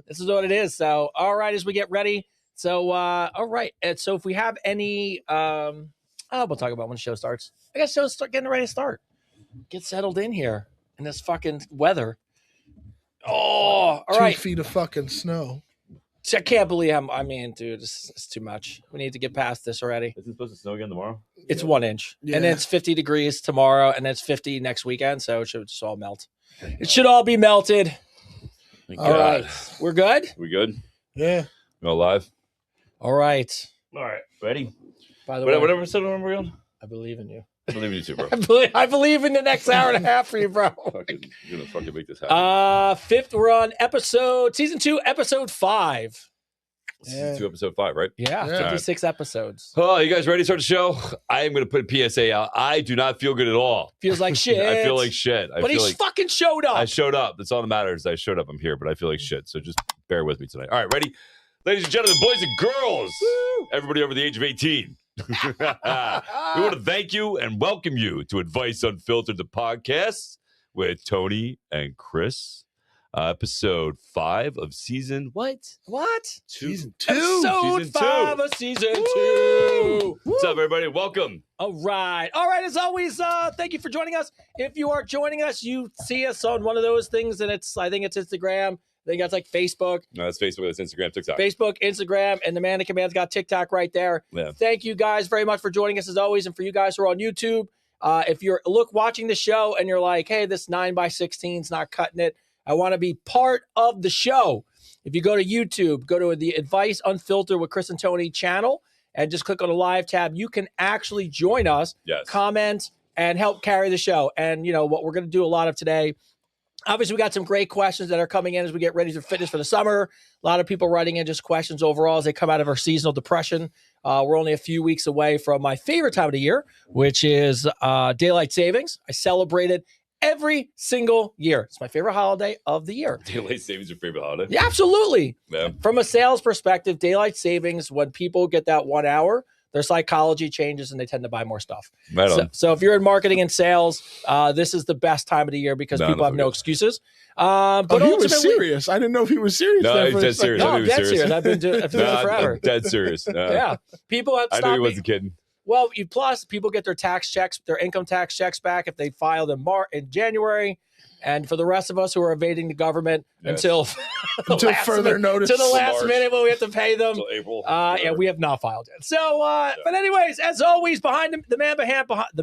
This is what it is. So, all right, as we get ready. So, all right. And so if we have any, we'll talk about when the show starts. I guess show's getting ready to start. Get settled in here in this fucking weather. Oh, all right. 2 feet of fucking snow. I can't believe dude, it's too much. We need to get past this already. Is it supposed to snow again tomorrow? It's 1 inch. Yeah. And then it's 50 degrees tomorrow, and then it's 50 next weekend, so it should just all melt. It should all be melted. Thank All right. We're good? We good? Yeah. Go live? All right. All right. Ready? By the way, Whatever episode number we're on? I believe in you. I believe in you too, bro. I believe in the next hour and a half for you, bro. You're gonna fucking make this happen. Fifth, we're on season 2, episode 5. Season 2, episode 5, right? Yeah, Yeah. 56 episodes. Oh, you guys ready to start the show? I am going to put a PSA out. I do not feel good at all. Feels like shit. I feel like shit. But he fucking showed up. I showed up. That's all that matters. I showed up. I'm here, but I feel like shit. So just bear with me tonight. All right, ready? Ladies and gentlemen, boys and girls, everybody over the age of 18. We want to thank you and welcome you to Advice Unfiltered, the podcast with Tony and Chris. Episode 5 of season What? 2. Season 2. Episode Season 5 2. of season 2. What's up, everybody? Welcome. All right. As always, thank you for joining us. If you are joining us, you see us on one of those things, and I think it's Instagram. I think that's like Facebook. No, that's Facebook, that's Instagram, TikTok. Facebook, Instagram, and the Man in Command's got TikTok right there. Yeah. Thank you guys very much for joining us as always. And for you guys who are on YouTube, if you're watching the show and you're like, hey, this 9x16 is not cutting it, I want to be part of the show. If you go to YouTube, go to the Advice Unfiltered with Chris and Tony channel and just click on the live tab. You can actually join us, Yes. comment, and help carry the show. And, what we're going to do a lot of today. Obviously, we got some great questions that are coming in as we get ready for fitness for the summer. A lot of people writing in just questions overall as they come out of our seasonal depression. We're only a few weeks away from my favorite time of the year, which is daylight savings. I celebrate it every single year. It's my favorite holiday of the year. Daylight savings your favorite holiday? Yeah, absolutely. Yeah. From a sales perspective, daylight savings, when people get that 1 hour, their psychology changes and they tend to buy more stuff. Right on. So if you're in marketing and sales, this is the best time of the year because people have no excuses. But He was ultimately, serious. I didn't know if he was serious. No, there he's for a dead second. serious. no, I I'm knew he was dead serious. serious. I've been doing it forever. I'm dead serious. Yeah. People have I stopped knew he me. wasn't kidding. Well, plus people get their income tax checks back if they filed in January. And for the rest of us who are evading the government Yes. until further notice. to the Till last March. minute when we have to pay them. Until April. Yeah, we have not filed yet. So, but anyways, as always, behind the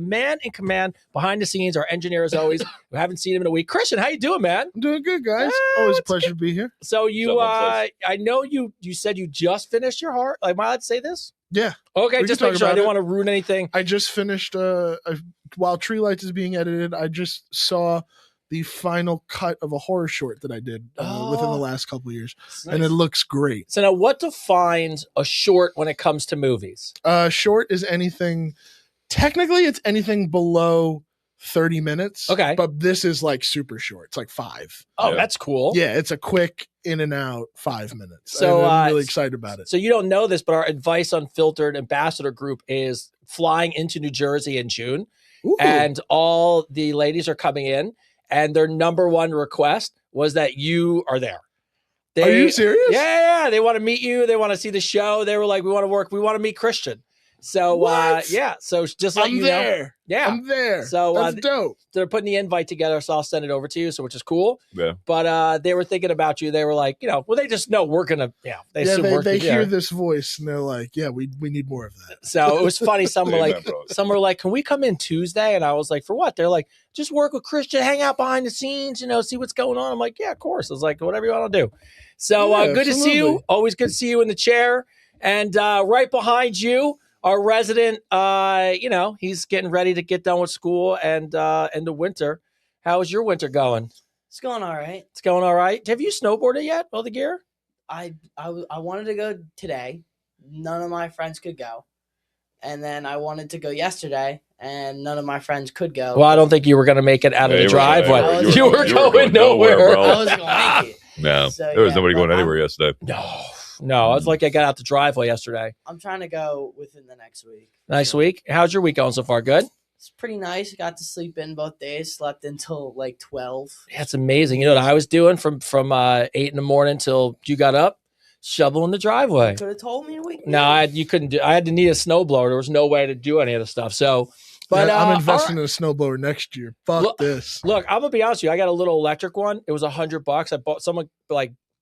man in command behind the scenes, our engineer as always. We haven't seen him in a week. Christian, how you doing, man? I'm doing good, guys. Always a pleasure to be here. So you, What's up, what's I know you said you just finished your heart. Like, am I allowed to say this? Yeah. Okay, We just can make talk sure I about didn't it. want to ruin anything. I just finished, while Tree Lights is being edited, I just saw the final cut of a horror short that I did within the last couple of years. And it looks great. So now, what defines a short when it comes to movies? Short is anything, technically it's anything below 30 minutes. Okay. But this is like super short. It's like 5. Oh, Yeah. that's cool. Yeah, it's a quick in and out 5 minutes. So, And I'm really excited about it. So you don't know this, but our Advice Unfiltered ambassador group is flying into New Jersey in June, Ooh. and all the ladies are coming in, and their number one request was that you are there. Are you serious? Yeah. They want to meet you. They want to see the show. They were like, we want to meet Christian. So, What? yeah. So just let I'm you know. there. Yeah. I'm there. So, That's dope. They're putting the invite together, so I'll send it over to you. So, which is cool. Yeah. But they were thinking about you. They were like, they just know we're gonna, they assume we're They gonna- hear this voice and they're like, yeah, we need more of that. So it was funny. Some were Amen, like, bro. can we come in Tuesday? And I was like, for what? They're like, just work with Christian, hang out behind the scenes, see what's going on. I'm like, yeah, of course. I was like, whatever you want to do. So Yeah, good to see you. absolutely. Always good to see you in the chair. And right behind you, our resident, he's getting ready to get done with school and in the winter. How is your winter going? It's going all right. It's going all right. Have you snowboarded yet? All the gear? I wanted to go today. None of my friends could go. And then I wanted to go yesterday, and none of my friends could go. Well, I don't think you were going to make it out of the Yeah, driveway. you You were going nowhere. bro. I was going to make it. No, So, there was yeah, nobody but going I'm- anywhere yesterday. No. It's like I got out the driveway yesterday. I'm trying to go within the next week. Nice So, week. How's your week going so far? Good? It's pretty nice. Got to sleep in both days. Slept until like 12. That's amazing. You know what I was doing from 8 in the morning till you got up? Shoveling the driveway. Could have told me a week. No, you couldn't do. I had to need a snowblower. There was no way to do any of the stuff. So, but Yeah, I'm all investing right. in a snowblower next year. Fuck this. Look, I'm gonna be honest with you. I got a little electric one. It was $100. I bought someone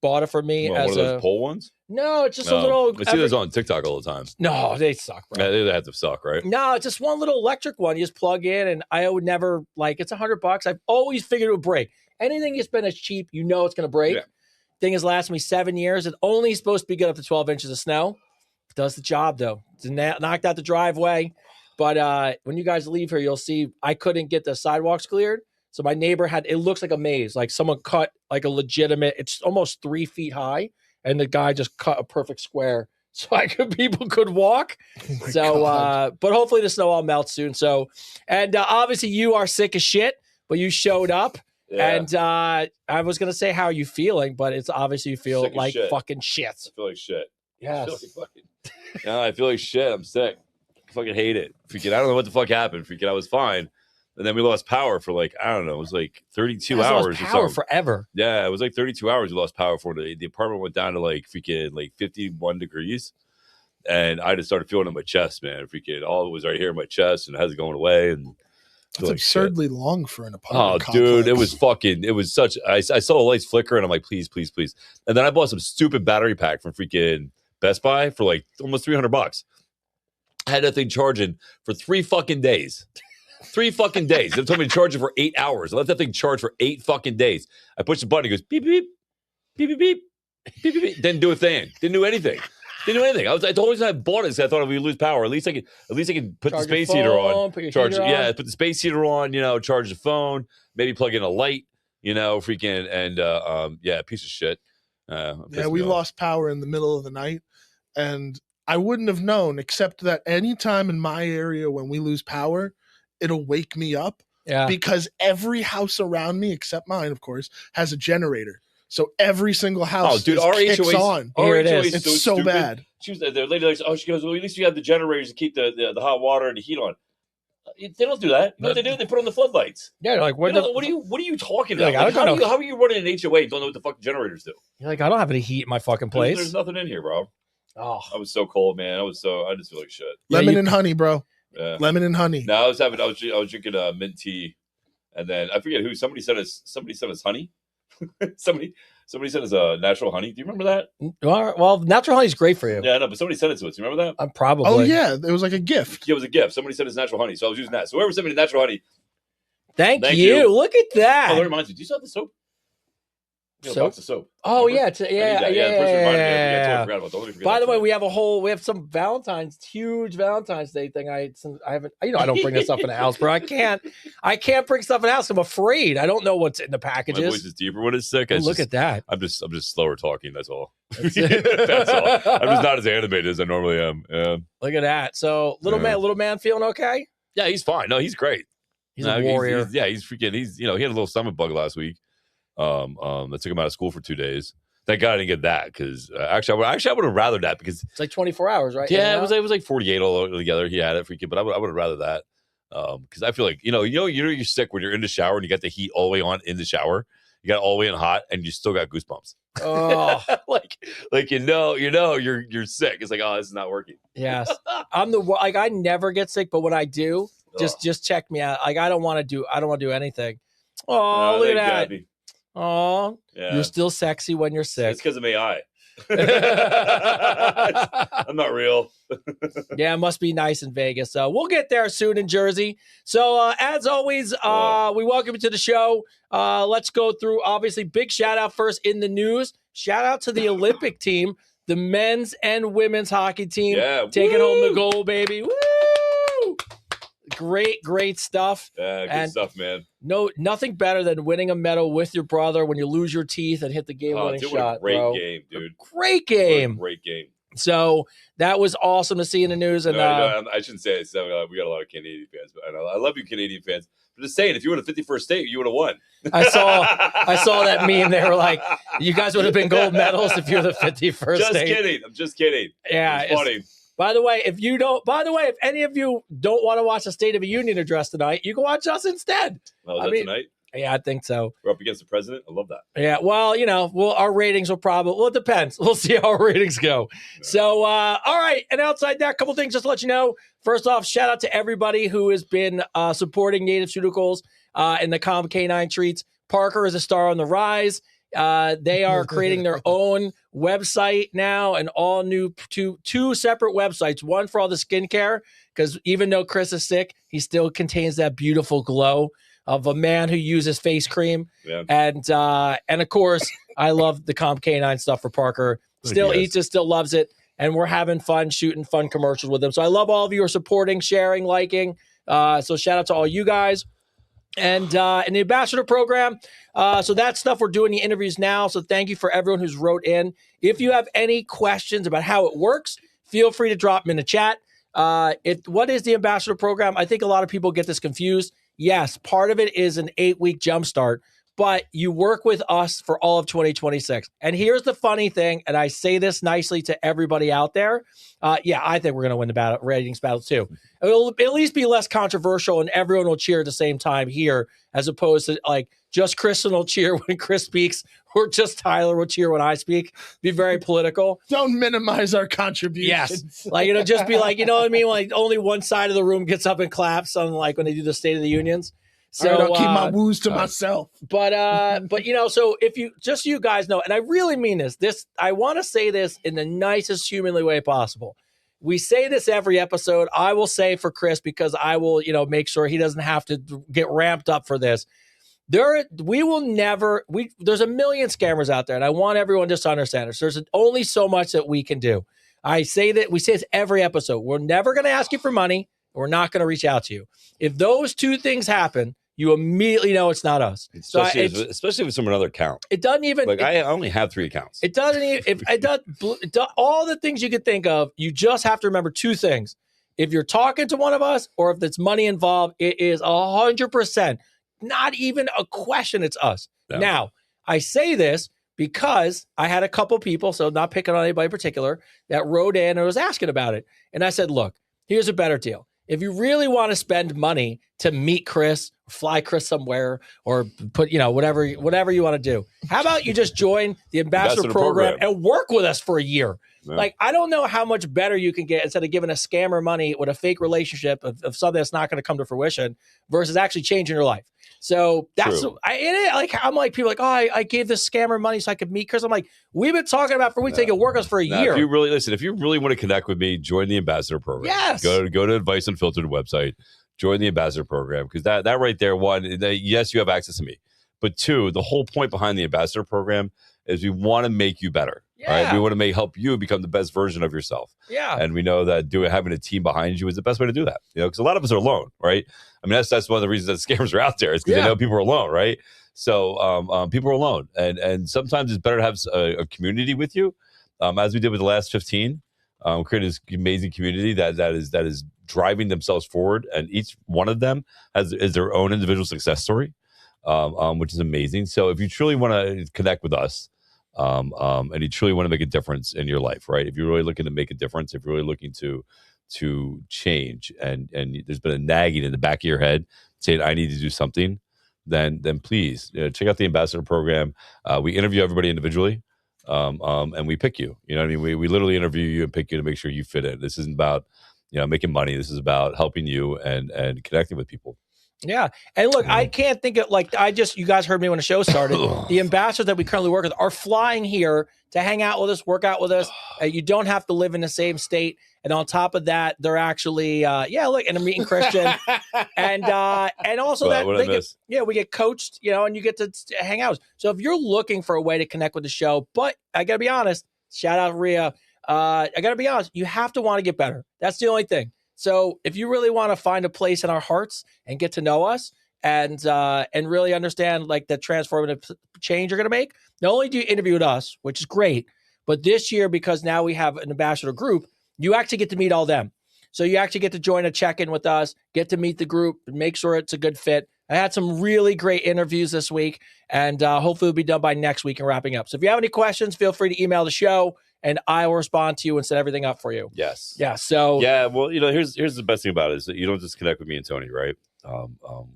bought it for me Well, as one of those pole ones. no, it's just No. a little. I see those on TikTok all the time. No, they suck, bro. Yeah, they have to suck, right? No, it's just one little electric one. You just plug in, and I would never it's $100. I've always figured it would break. Anything you spend as cheap, you know it's gonna break. Yeah. Thing has lasted me 7 years. It's only supposed to be good up to 12 inches of snow. It does the job though. It's knocked out the driveway. But when you guys leave here, you'll see I couldn't get the sidewalks cleared. So my neighbor it looks like a maze. Like someone cut like a legitimate, it's almost 3 feet high. And the guy just cut a perfect square so people could walk. Oh my So, God. but hopefully the snow all melts soon. So, and obviously you are sick as shit, but you showed up. Yeah. And I was gonna say how are you feeling, but it's obviously you feel Sick as like shit. fucking shit. I feel like shit. Yes. I feel like shit. I'm sick. I fucking hate it. Freaking, I don't know what the fuck happened. Freaking, I was fine. And then we lost power for like, I don't know, it was like 32 Guys lost hours or power something. forever. Yeah, it was like 32 hours we lost power for. The apartment went down to like freaking like 51 degrees. And I just started feeling it in my chest, man. Freaking, all it was right here in my chest and it hasn't going away. And That's absurdly long for an oh, apartment dude, complex. it was such, I saw the lights flicker and I'm like, please, please, please. And then I bought some stupid battery pack from freaking Best Buy for like almost $300. I had that thing charging for 3 fucking days. 3 fucking days. They told me to charge it for 8 hours. I let that thing charge for 8 fucking days. I pushed the button. It goes beep, beep, beep, beep, beep, beep, beep, beep. Didn't do a thing. Didn't do anything. Didn't do anything. I told always I bought it because I thought if we lose power, at least I could put Charge the your space heater on. phone, put your Charge heater it. Yeah, on. put the space heater on. You know, charge the phone. Maybe plug in a light. You know, freaking and yeah, piece of shit. Yeah, we lost power in the middle of the night, and I wouldn't have known except that any time in my area when we lose power, it'll wake me up Yeah. because every house around me, except mine, of course, has a generator. So every single house, Oh, dude, just our kicks HOA's on. Here it is. It's so bad. She was the lady. Like, oh, she goes, well, at least you have the generators to keep the hot water and the heat on. They don't do that. You know what they do? They put on the floodlights. Yeah, you're like, What are you talking about? Like, I Like, don't know. how are you running an HOA and don't know what the fuck generators do? you're like, I don't have any heat in my fucking place. There's nothing in here, bro. Oh, I was so cold, man. I just feel like shit. Yeah, Lemon you- and honey, bro. Yeah. Lemon and honey. No, I was drinking mint tea, and then I forget who. Somebody sent us honey. somebody sent us natural honey. Do you remember that? well, natural honey is great for you. Yeah, I know, but somebody sent it to us. You remember that? I'm probably. Oh yeah, it was like a gift. Yeah, it was a gift. Somebody sent us natural honey, so I was using that. So whoever sent me the natural honey, Thank Thank you. you. Look at that. oh, that reminds me. Do you still have the soap? You know, Soap? box of soap. Oh Remember? yeah, I need yeah. that. The person reminded me. I totally Yeah. forgot about that. Totally forgot By the about way, that. we have some huge Valentine's Day thing. I haven't. I don't bring this stuff in the house, bro. I can't bring stuff in the house. I'm afraid. I don't know what's in the My voice packages. is deeper when it's sick. Oh, look at that. I'm just slower talking. That's all. That's it. That's all. I'm just not as animated as I normally am. Yeah, Look at that. So little man feeling okay? yeah, he's fine. No, he's great. He's No, a warrior. He's freaking. He had a little stomach bug last week. That took him out of school for 2 days. Thank God I didn't get that because actually I would have rather that because It's like 24 hours, right? yeah, it was like 48 all together. He had it freaking, but I would have rather that because I feel like you're sick when you're in the shower and you got the heat all the way on in the shower. You got it all the way in hot and you still got goosebumps. Oh, like you're sick. It's like, oh, this is not working. yes. I never get sick, but when I do, just check me out. Like I don't want to do anything. Oh, look at that. Gabby. Oh, Yeah. you're still sexy when you're sick. It's because of AI. I'm not real. Yeah, it must be nice in Vegas. So we'll get there soon in Jersey. So as always, we welcome you to the show. Let's go through, obviously, big shout out first in the news. Shout out to the Olympic team, the men's and women's hockey team. Yeah. Taking Woo! home the gold, baby. Woo! Great stuff. Yeah, good And- stuff, man. No, nothing better than winning a medal with your brother when you lose your teeth and hit the game-winning Dude, what a shot. great bro. game, dude. Great What a game. great game. So that was awesome to see in the news. And No, I shouldn't say it. So, we got a lot of Canadian fans, but I love you, Canadian fans. But just saying, if you were in the 51st state, you would have won. I saw that meme. They were like, "You guys would have been gold medals if you're the 51st Just state." kidding. I'm just kidding. Yeah, It's funny. By the way, if any of you don't want to watch the State of the Union address tonight, you can watch us instead. Oh, is I that mean- tonight? Yeah, I think so. We're up against the president. I love that. Yeah, well, our ratings will it depends. We'll see how our ratings go. So, all right. And outside that, a couple things just to let you know. First off, shout out to everybody who has been supporting Native Pharmaceuticals in the Calm Canine treats. Parker is a star on the rise. They are creating their own website now, and all new two separate websites. One for all the skincare, because even though Chris is sick, he still contains that beautiful glow of a man who uses face cream. Yeah. And of course, I love the Calm Canine stuff for Parker. Still Yes. eats it, still loves it, and we're having fun shooting fun commercials with him. So I love all of you who are supporting, sharing, liking. So shout out to all you guys. And in the ambassador program, so that stuff we're doing the interviews now. So thank you for everyone who's wrote in. If you have any questions about how it works, feel free to drop them in the chat. What is the ambassador program? I think a lot of people get this confused. Yes, part of it is an 8-week jumpstart, but you work with us for all of 2026. And here's the funny thing, and I say this nicely to everybody out there. I think we're going to win the ratings battle too. It'll at least be less controversial, and everyone will cheer at the same time here, as opposed to like just Kristen will cheer when Chris speaks, or just Tyler will cheer when I speak. Be very political. Don't minimize our contributions. Yes. Like, it'll just be like, you know what I mean? Like, only one side of the room gets up and claps on like when they do the State of the Unions. So All right, I'll keep my woos to myself. But so if you so you guys know, and I really mean this, I want to say this in the nicest humanly way possible. We say this every episode. I will say for Chris, because I will, make sure he doesn't have to get ramped up for this. There's a million scammers out there, and I want everyone just to understand this. There's only so much that we can do. We say this every episode. We're never going to ask you for money. We're not going to reach out to you. If those two things happen, you immediately know it's not us. Especially with some other account. It doesn't even. I only have 3 accounts. It doesn't even. If it does, all the things you could think of, you just have to remember 2 things. If you're talking to one of us, or if there's money involved, it is 100%. Not even a question. It's us. No. Now, I say this because I had a couple people, so not picking on anybody in particular, that wrote in and was asking about it. And I said, look, here's a better deal. If you really want to spend money to meet Chris, fly Chris somewhere, or put, whatever you want to do, how about you just join the ambassador program and work with us for a year? Yeah. Like, I don't know how much better you can get instead of giving a scammer money with a fake relationship of something that's not going to come to fruition versus actually changing your life. So that's I'm like, people are like, oh, I gave this scammer money so I could meet Chris. I'm like, we've been talking about we take it work us for a year. If you really want to connect with me, join the ambassador program. Yes. Go to Advice Unfiltered website, join the ambassador program, because that right there, one, yes, you have access to me, but 2, the whole point behind the ambassador program is we want to make you better. Yeah. Right? We want to help you become the best version of yourself. Yeah. And we know that having a team behind you is the best way to do that. Because a lot of us are alone, right? I mean, that's one of the reasons that scammers are out there, is because they know people are alone, right? So people are alone, and sometimes it's better to have a community with you, as we did with the last 15. Create this amazing community that is driving themselves forward, and each one of them is their own individual success story, which is amazing. So if you truly want to connect with us, and you truly want to make a difference in your life, right? If you're really looking to make a difference, if you're really looking to change, and there's been a nagging in the back of your head saying, I need to do something, then please check out the ambassador program. We interview everybody individually, and we pick you. You know what I mean? We literally interview you and pick you to make sure you fit in. This isn't about making money. This is about helping you and connecting with people. Yeah. And look, I can't think of you guys heard me when the show started. The ambassadors that we currently work with are flying here to hang out with us, work out with us. You don't have to live in the same state. And on top of that, they're actually, and I'm meeting Christian. and also we get coached, and you get to hang out. So if you're looking for a way to connect with the show, but I got to be honest, shout out Rhea. I got to be honest, you have to want to get better. That's the only thing. So if you really want to find a place in our hearts and get to know us and really understand like the transformative change you're going to make, not only do you interview with us, which is great, but this year, because now we have an ambassador group, you actually get to meet all them. So you actually get to join a check-in with us, get to meet the group, and make sure it's a good fit. I had some really great interviews this week, and hopefully it'll be done by next week and wrapping up. So if you have any questions, feel free to email the show. and I will respond to you and set everything up for you. Yes. Yeah. So Yeah. Well, here's the best thing about it is that you don't just connect with me and Tony, right?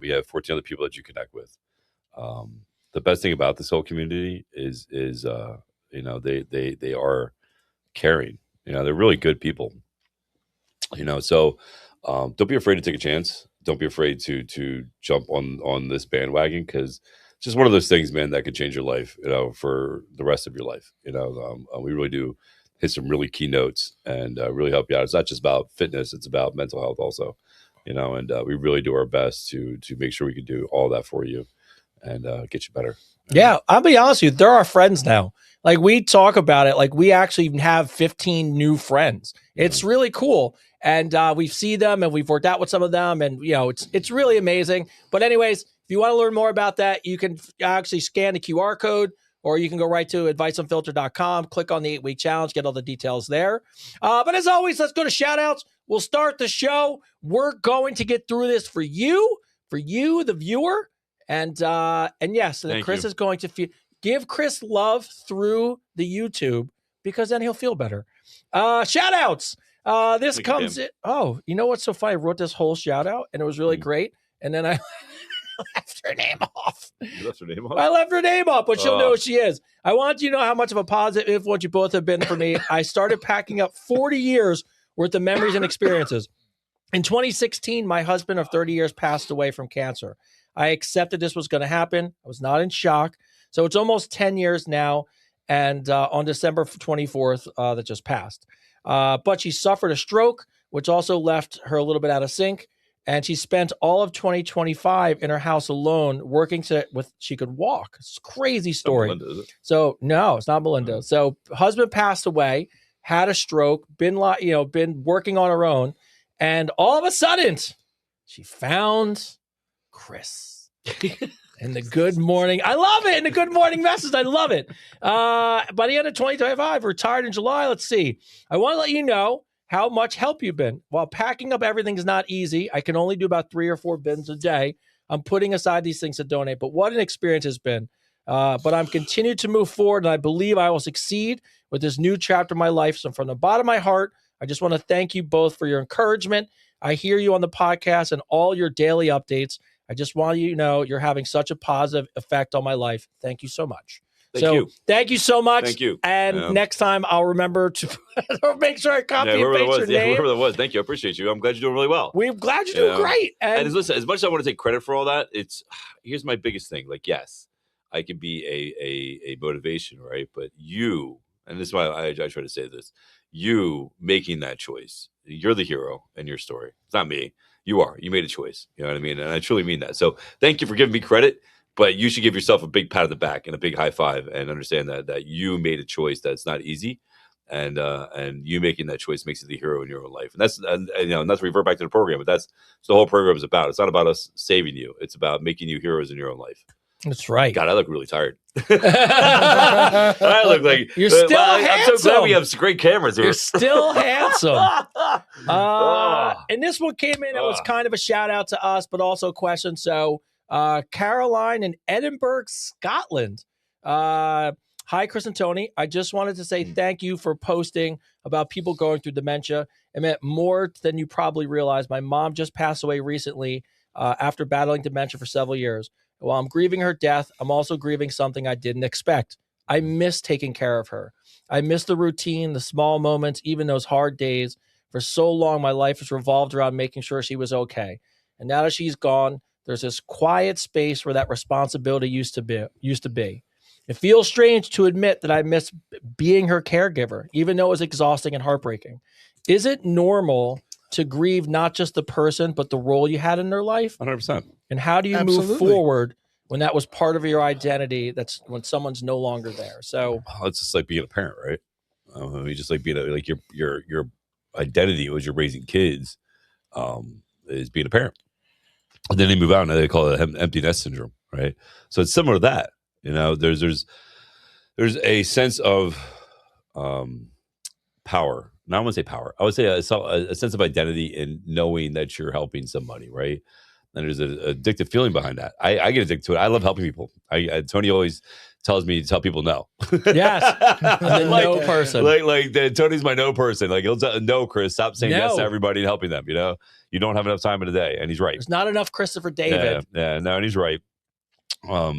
We have 14 other people that you connect with. The best thing about this whole community is they are caring. They're really good people. So don't be afraid to take a chance. Don't be afraid to jump on this bandwagon, because it's just one of those things, man, that could change your life, for the rest of your life. We really do hit some really key notes and really help you out. It's not just about fitness; it's about mental health also. And we really do our best to make sure we can do all that for you and get you better. Yeah, I'll be honest with you. They're our friends now. Like, we talk about it. Like, we actually even have 15 new friends. It's really cool. And we see them and we've worked out with some of them. And, it's really amazing. But anyways, if you want to learn more about that, you can actually scan the QR code, or you can go right to adviceunfiltered.com, click on the 8-week challenge, get all the details there. But as always, let's go to shout outs. We'll start the show. We're going to get through this for you, the viewer. And yes, and Chris is going to give Chris love through the YouTube, because then he'll feel better. Shout outs. This comes in. Oh, you know what's so funny? I wrote this whole shout out and it was really great. And then I left her name off. You left her name off? I left her name off, but she'll know who she is. I want you to know how much of a positive influence you both have been for me. I started packing up 40 years worth of memories and experiences. In 2016, my husband of 30 years passed away from cancer. I accepted this was going to happen. I was not in shock. So it's almost 10 years now. And on December 24th, that just passed. But she suffered a stroke, which also left her a little bit out of sync. And she spent all of 2025 in her house alone, working she could walk. It's a crazy story. Melinda, is it? So no, it's not Melinda. So husband passed away, had a stroke, been working on her own. And all of a sudden, she found Chris in the good morning. I love it. In the good morning message. I love it. By the end of 2025, retired in July. Let's see. I want to let you know how much help you've been. While packing up everything is not easy, I can only do about 3 or 4 bins a day. I'm putting aside these things to donate, but what an experience it's been. But I'm continued to move forward, and I believe I will succeed with this new chapter of my life. So from the bottom of my heart, I just want to thank you both for your encouragement. I hear you on the podcast and all your daily updates. I just want you to know you're having such a positive effect on my life. Thank you so much. Thank you so much. Thank you. And next time I'll remember to make sure I copy and paste your name. Whoever that was. Thank you. I appreciate you. I'm glad you're doing really well. We're glad you're doing great. And listen, as much as I want to take credit for all that, here's my biggest thing. Like, yes, I can be a motivation, right? But you, and this is why I try to say this, you making that choice, you're the hero in your story. It's not me. You are. You made a choice. You know what I mean? And I truly mean that. So thank you for giving me credit, but you should give yourself a big pat on the back and a big high five, and understand that you made a choice that's not easy. And you making that choice makes you the hero in your own life. And that's, not to revert back to the program, but that's what the whole program is about. It's not about us saving you. It's about making you heroes in your own life. That's right. God, I look really tired. I look like you're still handsome. I'm so glad we have great cameras here. You're still handsome. And this one came in. It was kind of a shout out to us, but also a question. So Caroline in Edinburgh, Scotland. Hi, Chris and Tony. I just wanted to say thank you for posting about people going through dementia. It meant more than you probably realize. My mom just passed away recently after battling dementia for several years. While I'm grieving her death, I'm also grieving something I didn't expect. I miss taking care of her. I miss the routine, the small moments, even those hard days. For so long, my life has revolved around making sure she was okay. And now that she's gone, there's this quiet space where that responsibility used to be. It feels strange to admit that I miss being her caregiver, even though it was exhausting and heartbreaking. Is it normal to grieve not just the person, but the role you had in their life? 100%. And how do you move forward when that was part of your identity? That's when someone's no longer there. So it's just like being a parent, right? Just like being like your identity was you're raising kids, is being a parent. And then they move out and they call it empty nest syndrome, right? So it's similar to that. There's a sense of power. Now I want to say power. I would say a sense of identity in knowing that you're helping somebody, right? and there's an addictive feeling behind that. I get addicted to it. I love helping people. Tony always tells me to tell people no. Yes, I'm the no person. Tony's my no person. Like he'll tell no, Chris, stop saying yes to everybody and helping them. You know, you don't have enough time in a day, and he's right. There's not enough Christopher David. Yeah, no, and he's right.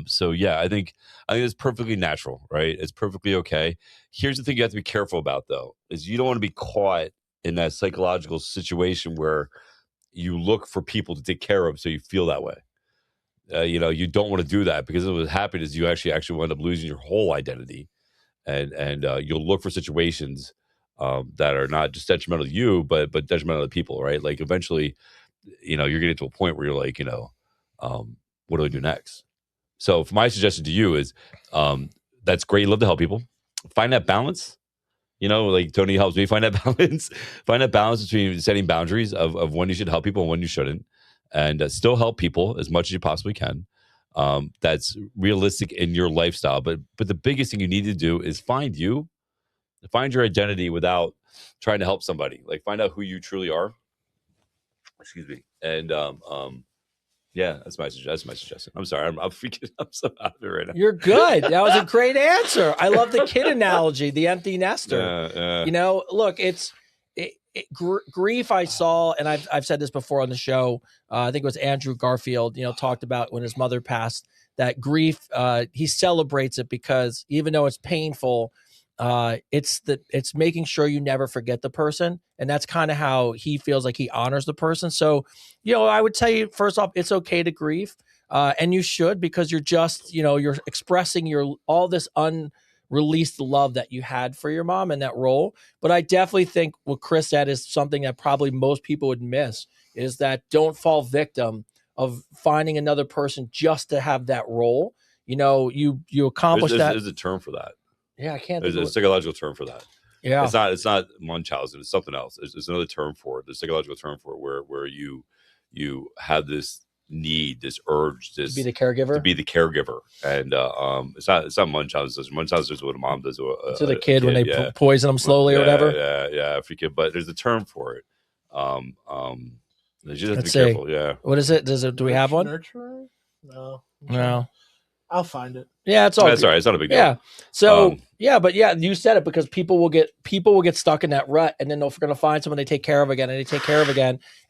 So yeah, I think it's perfectly natural, right? It's perfectly okay. Here's the thing you have to be careful about, though, is you don't want to be caught in that psychological situation where you look for people to take care of, so you feel that way. You don't want to do that, because what happens is you actually wind up losing your whole identity, and you'll look for situations that are not just detrimental to you, but detrimental to people, right? Like eventually, you're getting to a point where you're like, what do I do next? So my suggestion to you is, that's great. You love to help people. Find that balance. Like Tony helps me find that balance. Find that balance between setting boundaries of when you should help people and when you shouldn't, and still help people as much as you possibly can. That's realistic in your lifestyle. But the biggest thing you need to do is find your identity without trying to help somebody. Like find out who you truly are. Excuse me. And yeah, that's my suggestion. I'm sorry, I'm so out of it right now. You're good. That was a great answer. I love the kid analogy, the empty nester. Look, grief I saw, and I've said this before on the show. I think it was Andrew Garfield. Talked about when his mother passed. That grief, he celebrates it because even though it's painful, it's making sure you never forget the person, and that's kind of how he feels like he honors the person. So, I would tell you first off, it's okay to grieve, and you should, because you're just, you're expressing all this unreleased love that you had for your mom in that role. But I definitely think what Chris said is something that probably most people would miss, is that don't fall victim of finding another person just to have that role. You accomplish that. There's a term for that. Yeah, I can't. There's a psychological term for that. Yeah, it's not Munchausen. It's something else. There's another term for it. There's a psychological term for it where you have this need, this urge, to be the careger, and it's not Munchausen. Munchausen is what a mom does to the kid when they poison them slowly or whatever. Yeah, for kid. But there's a term for it. You just have to be careful. Yeah. What is it? Do we have one? Nurturer? No. I'll find it. Yeah, it's all. That's all right. It's not a big deal. Yeah. So but you said it, because people will get stuck in that rut, and then they're going to find someone they take care of again, and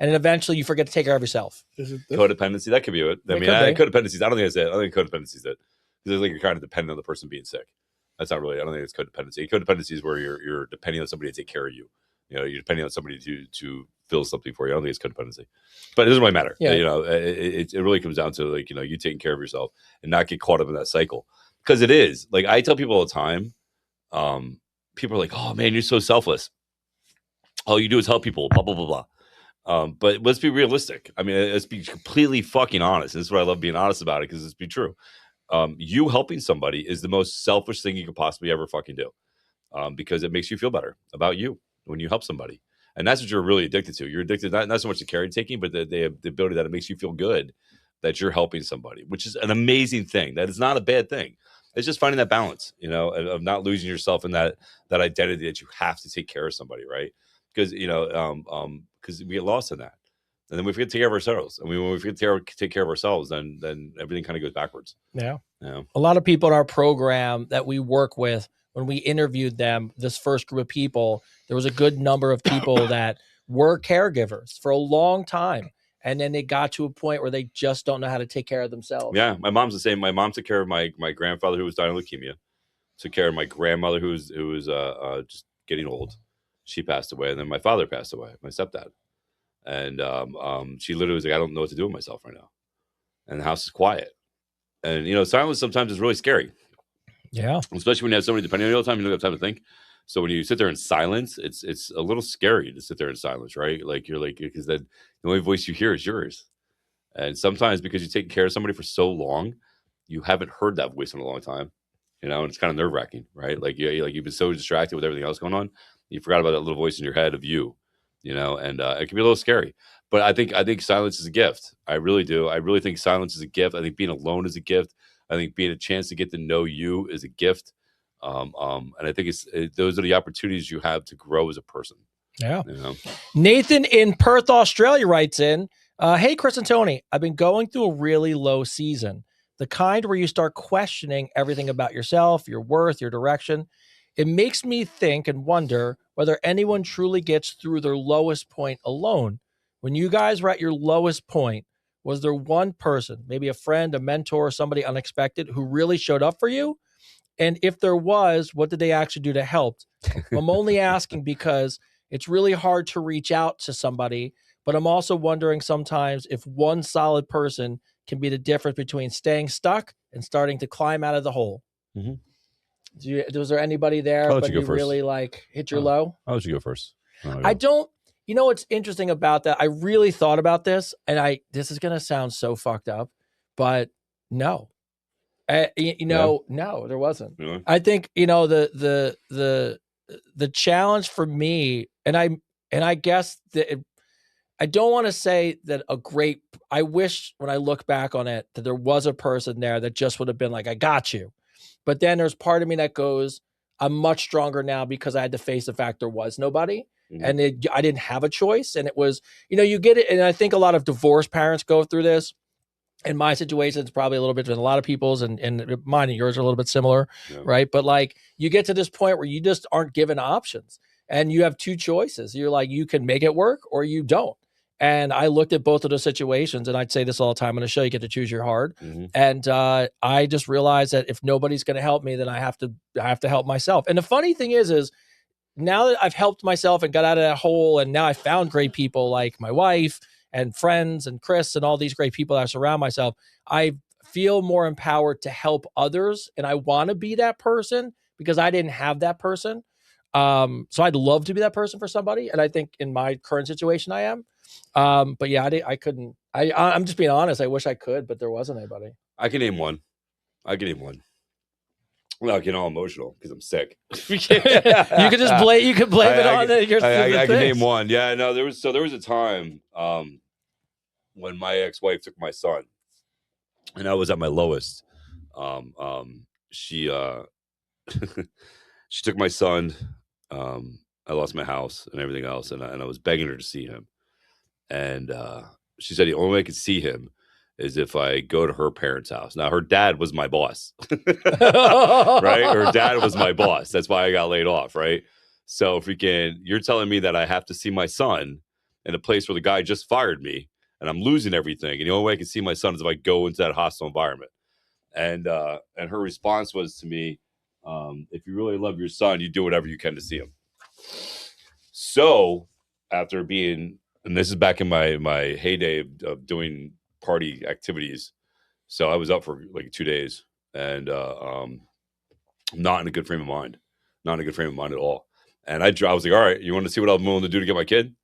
then eventually you forget to take care of yourself. Is it codependency? That could be it. Codependency. I don't think it's it. I don't think codependency is it, because you're kind of dependent on the person being sick. That's not really. I don't think it's codependency. Codependency is where you're depending on somebody to take care of you. You're depending on somebody to fill something for you. I don't think it's codependency, but it doesn't really matter. Yeah. It really comes down to you taking care of yourself and not get caught up in that cycle, because it is. Like I tell people all the time, people are like, "Oh man, you're so selfless. All you do is help people." Blah blah blah blah. But let's be realistic. I mean, let's be completely fucking honest. This is what I love being honest about it, because it's be true. You helping somebody is the most selfish thing you could possibly ever fucking do, because it makes you feel better about you when you help somebody. And that's what you're really addicted to. You're addicted not so much to caretaking, but the ability that it makes you feel good that you're helping somebody, which is an amazing thing. That is not a bad thing. It's just finding that balance, of not losing yourself in that identity that you have to take care of somebody, right? Because because we get lost in that, and then we forget to take care of ourselves. And when we forget to take care of ourselves, then everything kind of goes backwards. Yeah. A lot of people in our program that we work with, when we interviewed them, this first group of people, there was a good number of people that were caregivers for a long time. And then they got to a point where they just don't know how to take care of themselves. Yeah, my mom's the same. My mom took care of my grandfather, who was dying of leukemia. Took care of my grandmother, who was just getting old. She passed away, and then my father passed away, my stepdad. And she literally was like, "I don't know what to do with myself right now," and the house is quiet. And silence sometimes is really scary. Yeah, especially when you have somebody depending on you all the time, you don't have time to think. So when you sit there in silence, it's a little scary to sit there in silence, right? Like you're like, because then the only voice you hear is yours. And sometimes because you take care of somebody for so long, you haven't heard that voice in a long time, and it's kind of nerve wracking, right? Like you've been so distracted with everything else going on, you forgot about that little voice in your head of you, and it can be a little scary. But I think silence is a gift. I really do. I really think silence is a gift. I think being alone is a gift. I think being a chance to get to know you is a gift. And I think those are the opportunities you have to grow as a person. Yeah. Nathan in Perth, Australia writes in, Hey, Chris and Tony, I've been going through a really low season, the kind where you start questioning everything about yourself, your worth, your direction. It makes me think and wonder whether anyone truly gets through their lowest point alone. When you guys were at your lowest point, was there one person, maybe a friend, a mentor, somebody unexpected who really showed up for you? And if there was, what did they actually do to help? I'm only asking because it's really hard to reach out to somebody, but I'm also wondering sometimes if one solid person can be the difference between staying stuck and starting to climb out of the hole. Mhm. Was there anybody there, I'll let but you go you first. really like hit your low? I'll let you go first. I don't, you know what's interesting about that? I really thought about this, and this is going to sound so fucked up, but no. No, there wasn't. Really? I think, the challenge for me, and I guess that I don't want to say that I wish when I look back on it that there was a person there that just would have been like, I got you. But then there's part of me that goes, I'm much stronger now because I had to face the fact there was nobody. Mhm. And I didn't have a choice. And it was, you get it. And I think a lot of divorced parents go through this. In my situation, it's probably a little bit different than a lot of people's, and mine and yours are a little bit similar, right? But like, you get to this point where you just aren't given options, and you have two choices. You're like, you can make it work or you don't. And I looked at both of those situations, and I'd say this all the time on the show: you get to choose your heart. Mhm. And I just realized that if nobody's going to help me, then I have to help myself. And the funny thing is now that I've helped myself and got out of that hole, and now I found great people like my wife and friends and Chris and all these great people that I surround myself, I feel more empowered to help others. And I want to be that person because I didn't have that person. So I'd love to be that person for somebody. And I think in my current situation, I am. But yeah, I couldn't, I'm just being honest. I wish I could, but there wasn't anybody. I can name one. Well, I get all emotional because I'm sick. You could just blame. You could blame it on your. I can name one. Yeah, no, there was a time when my ex-wife took my son, and I was at my lowest. She she took my son. I lost my house and everything else, and I was begging her to see him, and she said the only way I could see him is if I go to her parents' house. Now, her dad was my boss, right? Her dad was my boss. That's why I got laid off, right? So you're telling me that I have to see my son in a place where the guy just fired me and I'm losing everything. And the only way I can see my son is if I go into that hostile environment. And her response was to me, if you really love your son, you do whatever you can to see him. So after being, and this is back in my heyday of doing party activities, so I was up for like 2 days, and not in a good frame of mind, at all. And I was like, all right, you want to see what I'm willing to do to get my kid?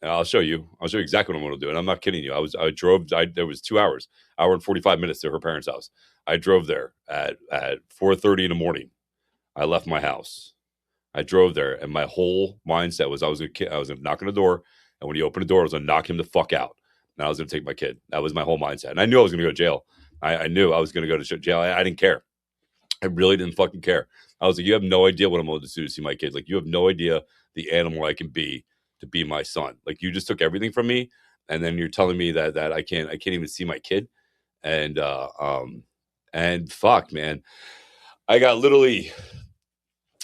And I'll show you exactly what I'm going to do. And I'm not kidding you. There was 2 hours, hour and 45 minutes to her parents' house. I drove there at 4:30 in the morning. I left my house. I drove there, and my whole mindset was I was going to knock on the door, and when he opened the door, I was going to knock him the fuck out. And I was going to take my kid. That was my whole mindset. And I knew I was going to go to jail. I knew I was going to go to jail. I didn't care. I really didn't fucking care. I was like, you have no idea what I'm going to do to see my kids. Like, you have no idea the animal I can be to be my son. Like, you just took everything from me, and then you're telling me that I can't even see my kid. And fuck, man, I got literally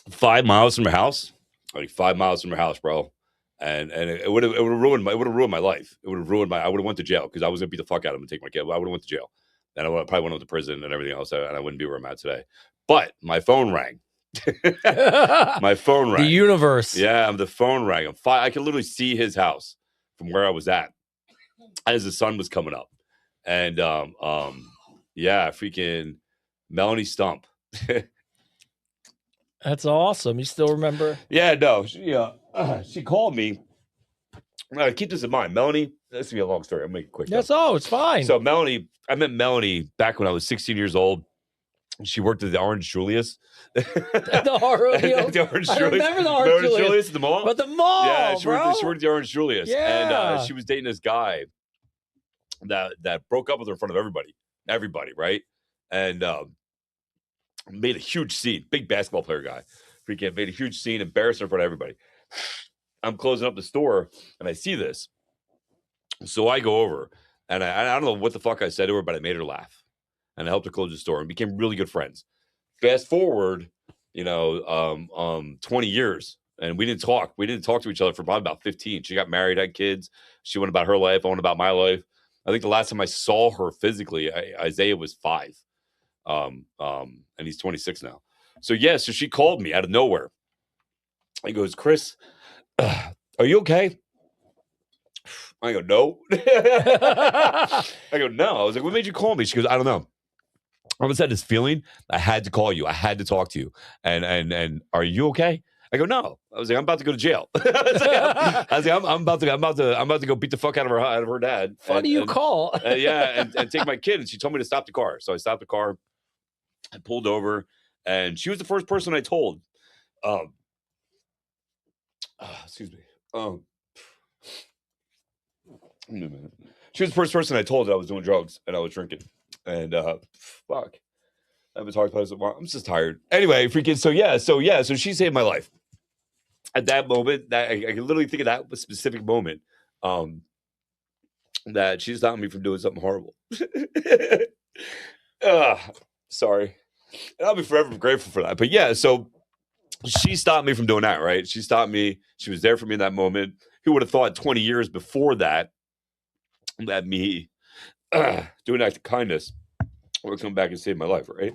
5 miles from her house, like 5 miles from her house, bro. And it would have ruined my life. I would have went to jail because I was gonna beat the fuck out of him and take my kid. I would have went to jail, and I probably went to prison and everything else, and I wouldn't be where I'm at today. But my phone rang. My phone rang. The universe. Yeah, the phone rang. I could literally see his house from where I was at as the sun was coming up, and yeah, freaking Melanie Stump. That's awesome. You still remember? Yeah, no, she called me. Keep this in mind, Melanie. This will be a long story. I'll make it quick. That's all. It's fine. So I met Melanie back when I was 16 years old. She worked at the Orange Julius. The Orange Julius. I remember the Orange Julius at the mall. But the mall, yeah, she bro. worked at the Orange Julius. Yeah. And she was dating this guy that broke up with her in front of everybody, right? And made a huge scene. Big basketball player guy. Freaking made a huge scene, embarrassed her in front of everybody. I'm closing up the store and I see this. So I go over, and I don't know what the fuck I said to her, but I made her laugh, and I helped her close the store, and became really good friends. Fast forward, 20 years, and we didn't talk. We didn't talk to each other for probably about 15. She got married, had kids. She went about her life. I went about my life. I think the last time I saw her physically, Isaiah was 5, and he's 26 now. So so she called me out of nowhere. He goes, Chris, are you okay? I go, no. I go, no. I was like, what made you call me? She goes, I don't know. I always had this feeling I had to call you. I had to talk to you. And are you okay? I go, no. I was like, I'm about to go to jail. I was like, I'm about to go beat the fuck out of her dad. What do you call? And take my kid. And she told me to stop the car. So I stopped the car. I pulled over, and she was the first person I told. Excuse me. She was the first person I told that I was doing drugs and I was drinking. And fuck. I haven't talked about it so long. I'm just tired. Anyway, freaking so she saved my life. At that moment, that I can literally think of that specific moment. That she stopped me from doing something horrible. Sorry. And I'll be forever grateful for that. But yeah, so she stopped me from doing that, right? She stopped me. She was there for me in that moment. Who would have thought 20 years before that me doing an act of kindness would come back and save my life, right?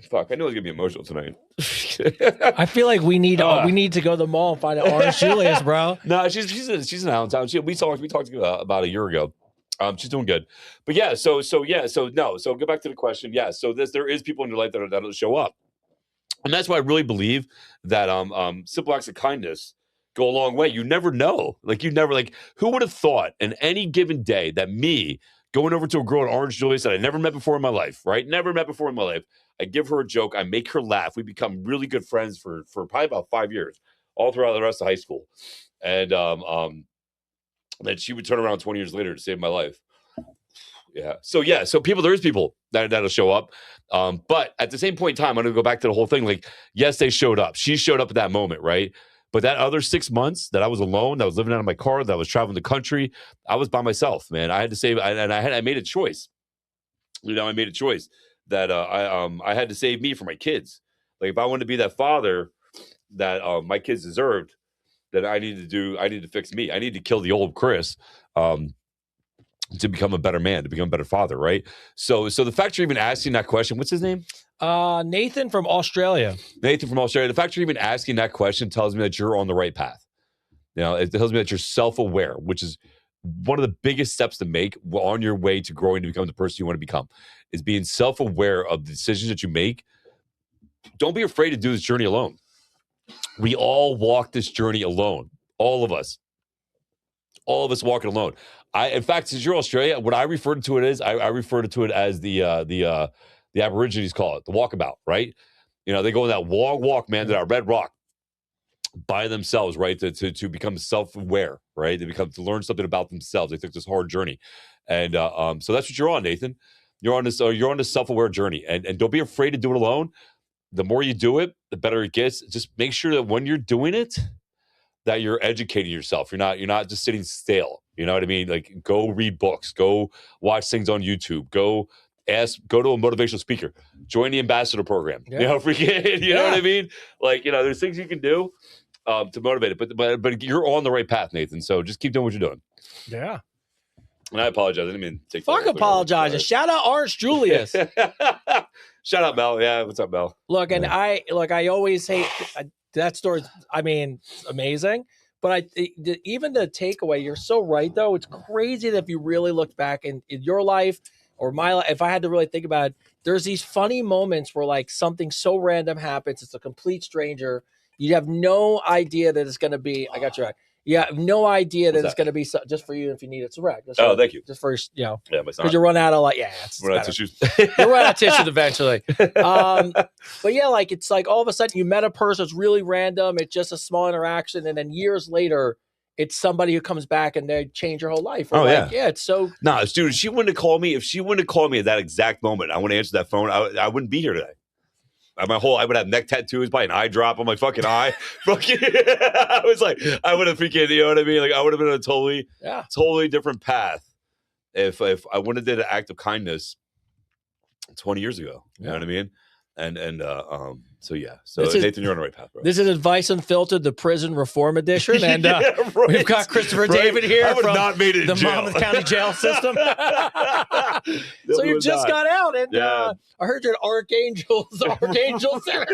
Fuck, I know it's gonna be emotional tonight. I feel like we need to go to the mall and find an Orange Julius, bro. No, she's in Allentown. We talked about a year ago. She's doing good, but so go back to the question. Yeah, so there is people in your life that'll show up, and that's why I really believe that simple acts of kindness go a long way. You never know. Who would have thought in any given day that me going over to a girl at Orange Julius that I never met before in my life, right? Never met before in my life. I give her a joke. I make her laugh. We become really good friends for probably about 5 years, all throughout the rest of high school. And then she would turn around 20 years later to save my life. Yeah. So there is people that'll show up. But at the same point in time, I'm going to go back to the whole thing. Like, yes, they showed up. She showed up at that moment, right? But that other 6 months that I was alone, that I was living out of my car, that I was traveling the country, I was by myself, man. I had to save, I made a choice. I made a choice that I had to save me for my kids. Like, if I wanted to be that father that my kids deserved, then I needed to fix me. I needed to kill the old Chris to become a better man, to become a better father, right? So the fact you're even asking that question, what's his name? Nathan from Australia. The fact you're even asking that question tells me that you're on the right path. It tells me that you're self-aware, which is one of the biggest steps to make on your way to growing to become the person you want to become, is being self-aware of the decisions that you make. Don't be afraid to do this journey alone. We all walk this journey alone. All of us walk it alone. In fact, since you're Australia, what I refer to it as, I refer to it as the Aborigines call it, the walkabout, right? They go on that walk, man, to that red rock by themselves, right? To become self-aware, right? To learn something about themselves. They took this hard journey. And so that's what you're on, Nathan. You're on this self-aware journey. And don't be afraid to do it alone. The more you do it, the better it gets. Just make sure that when you're doing it, that you're educating yourself. You're not just sitting stale. You know what I mean? Like, go read books, go watch things on YouTube, go to a motivational speaker, join the ambassador program. Yeah. You know what I mean? Like, there's things you can do to motivate it, but you're on the right path, Nathan. So just keep doing what you're doing. Yeah. And I apologize. I didn't mean to take fuck apologizing. Shout out Orange Julius. Shout out Mel. Yeah, what's up, Mel? Look, and I always hate that story. I mean, amazing. But even the takeaway, you're so right, though. It's crazy that if you really look back in your life or my life, if I had to really think about it, there's these funny moments where like something so random happens. It's a complete stranger. You have no idea that it's going to be. I got you right. You have no idea that it's going to be just for you if you need it. It's a wreck. Thank you. Just for Yeah, because you run out of run out of tissues. You run out of tissues eventually. But yeah, like it's like all of a sudden you met a person. It's really random. It's just a small interaction, and then years later, it's somebody who comes back and they change your whole life. Or yeah. It's so. No, dude, if she wouldn't have called me at that exact moment, I want to answer that phone. I wouldn't be here today. I would have neck tattoos, by an eye drop on my fucking eye. Fucking, I was like, I would have freaking, you know what I mean? Like, I would have been on a totally different path if I wouldn't have did an act of kindness 20 years ago. You know what I mean? So Nathan, you're on the right path, bro. This is Advice Unfiltered, the Prison Reform Edition, and we've got Christopher David here from not made it the in jail. Monmouth County jail system. So you just got out, and I heard you're an Archangel Center.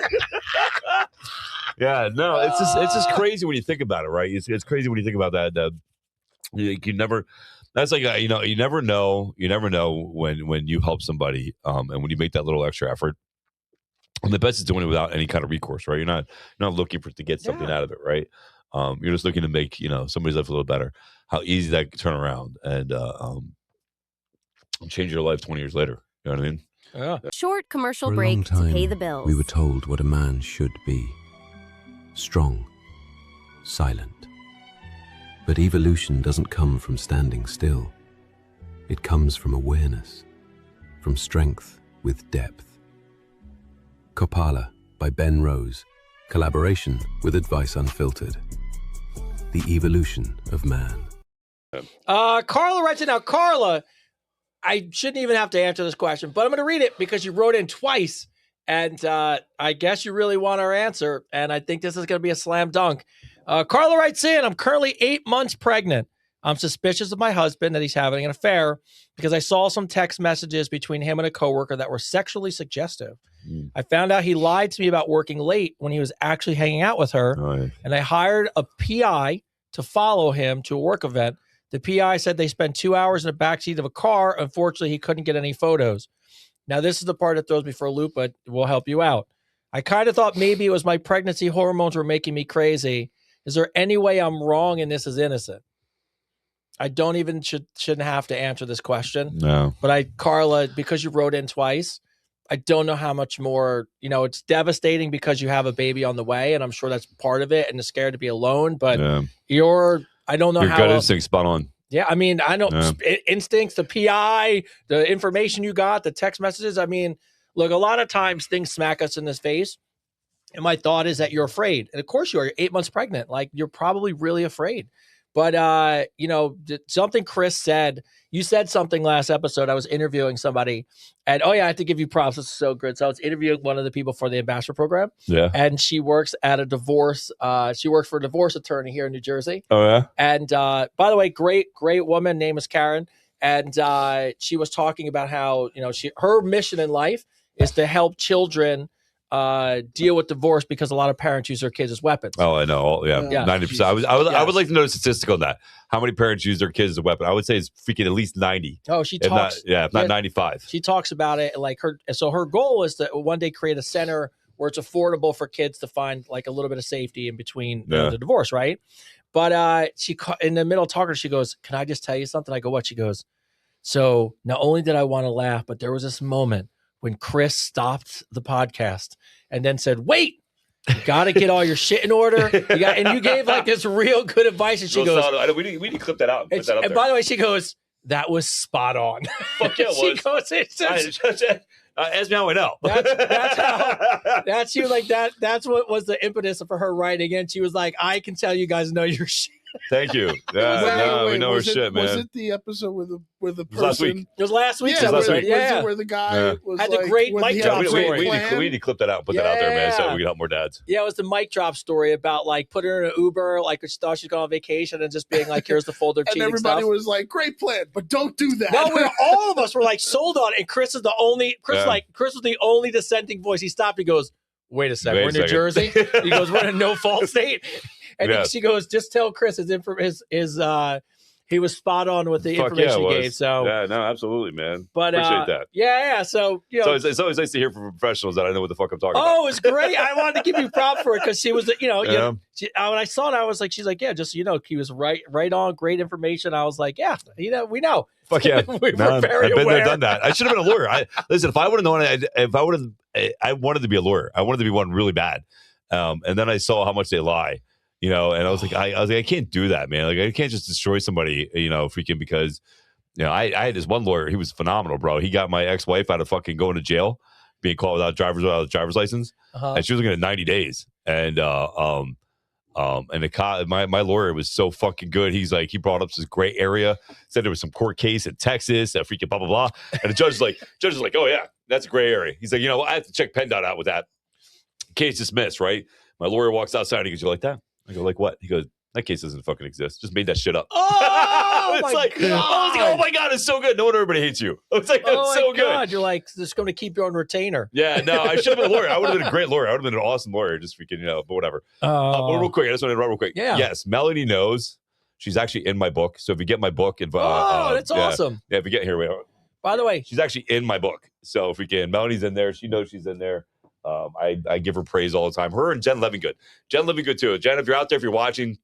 Yeah, no, it's just crazy when you think about it, right? It's crazy when you think about that. You never. That's like you never know. You never know when you help somebody, and when you make that little extra effort. And the best is doing it without any kind of recourse, right? You're not looking to get something out of it, right? You're just looking to make somebody's life a little better. How easy that can turn around and change your life 20 years later. You know what I mean? Yeah. Short commercial For a break long time, to pay the bills. we were told what a man should be. Strong, silent. But evolution doesn't come from standing still. It comes from awareness, from strength with depth. Kopala by Ben Rose. Collaboration with Advice Unfiltered. The evolution of man. Carla writes it now. Carla, I shouldn't even have to answer this question, but I'm going to read it because you wrote in twice, and I guess you really want our answer, and I think this is going to be a slam dunk. Carla writes in, I'm currently 8 months pregnant. I'm suspicious of my husband that he's having an affair because I saw some text messages between him and a coworker that were sexually suggestive. I found out he lied to me about working late when he was actually hanging out with her, and I hired a PI to follow him to a work event. The PI said they spent 2 hours in the backseat of a car. Unfortunately, he couldn't get any photos. Now, this is the part that throws me for a loop, but we'll help you out. I kind of thought maybe it was my pregnancy hormones were making me crazy. Is there any way I'm wrong and this is innocent? I don't even shouldn't have to answer this question. No. But Carla, because you wrote in twice, I don't know how much more, it's devastating because you have a baby on the way, and I'm sure that's part of it, and you're scared to be alone, but I don't know your how. Your gut instinct spot on. Yeah, I mean, I don't, instincts, the PI, the information you got, the text messages. I mean, look, a lot of times things smack us in the face, and my thought is that you're afraid. And of course you are. You're 8 months pregnant. Like, you're probably really afraid. But, something Chris said, you said something last episode. I was interviewing somebody, and I have to give you props. This is so good. So I was interviewing one of the people for the ambassador program. Yeah. And she works at a divorce. She works for a divorce attorney here in New Jersey. Oh, yeah. And by the way, great woman. Name is Karen. And she was talking about how, her mission in life is to help children deal with divorce because a lot of parents use their kids as weapons. Oh, I know. Yeah, 90%. I would like to know a statistic on that. How many parents use their kids as a weapon? I would say it's freaking at least 90. Oh, she talks. If not 95. She talks about it like her goal is to one day create a center where it's affordable for kids to find like a little bit of safety in between the divorce, right? But she in the middle of talking, she goes, "Can I just tell you something?" I go, "What?" She goes, "So not only did I want to laugh, but there was this moment when Chris stopped the podcast and then said, 'Wait, you got to get all your shit in order.' And you gave like this real good advice." And she goes, "We need to clip that out." And, and by the way, she goes, "That was spot on." Fuck yeah, she goes, "Ask me how I know." That's you like that. That's what was the impetus for her writing. And she was like, "I can tell you guys know your shit." Thank you. Yeah, we know her shit, man. Was it the episode where the person? Last week. It was last week's episode. Where the guy was had the great mic drop story. We need to clip that out and put that out there, man, so we can help more dads. Yeah, it was the mic drop story about like putting her in an Uber, like she thought she's going on vacation, and just being like, "Here's the folder of cheating and everybody stuff." was like, "Great plan, but don't do that." No, all of us were like sold on it, and Chris was the only dissenting voice. He stopped. He goes, "Wait a second, we're in New Jersey." He goes, "We're in a no fault state." And she goes, "Just tell Chris he was spot on with the information he gave." So no, absolutely, man. But appreciate that. Yeah. So it's always nice to hear from professionals that I know what the fuck I'm talking about. Oh, it's great. I wanted to give you props for it because she was, when I saw it, I was like, she's like, "Yeah, just he was right on, great information." I was like, "Yeah, we know." Fuck yeah, I've been there, done that. I should have been a lawyer. Listen, if I would have known, I wanted to be a lawyer. I wanted to be one really bad, and then I saw how much they lie. And I was like, I can't do that, man. Like, I can't just destroy somebody, freaking because, I had this one lawyer. He was phenomenal, bro. He got my ex-wife out of fucking going to jail being caught without a driver's license, and she was looking at 90 days. And and my lawyer was so fucking good. He's like, he brought up this great area, said there was some court case in Texas, that freaking blah blah blah. And the judge is like, oh yeah, that's a gray area. He's like, I have to check PennDOT out with that. Case dismissed, right? My lawyer walks outside and he goes, you like that? I go, like what? He goes, that case doesn't fucking exist. Just made that shit up. Oh, it's my like, God. I was like, oh my God, it's so good. No wonder everybody hates you. It's like, that's Oh, so my good. God. You're like, just going to keep you on retainer. Yeah, no, I should have been a lawyer. I would have been a great lawyer. I would have been an awesome lawyer. Just freaking, but whatever. But real quick, I just want to interrupt real quick. Yeah. Yes, Melanie knows. She's actually in my book. So if you get my book, that's awesome. Yeah, if you get here, wait. By the way, She's actually in my book. So if we can, Melanie's in there. She knows she's in there. I give her praise all the time. Her and Jen Levingood. Jen Levingood too. Jen, if you're out there, if you're watching,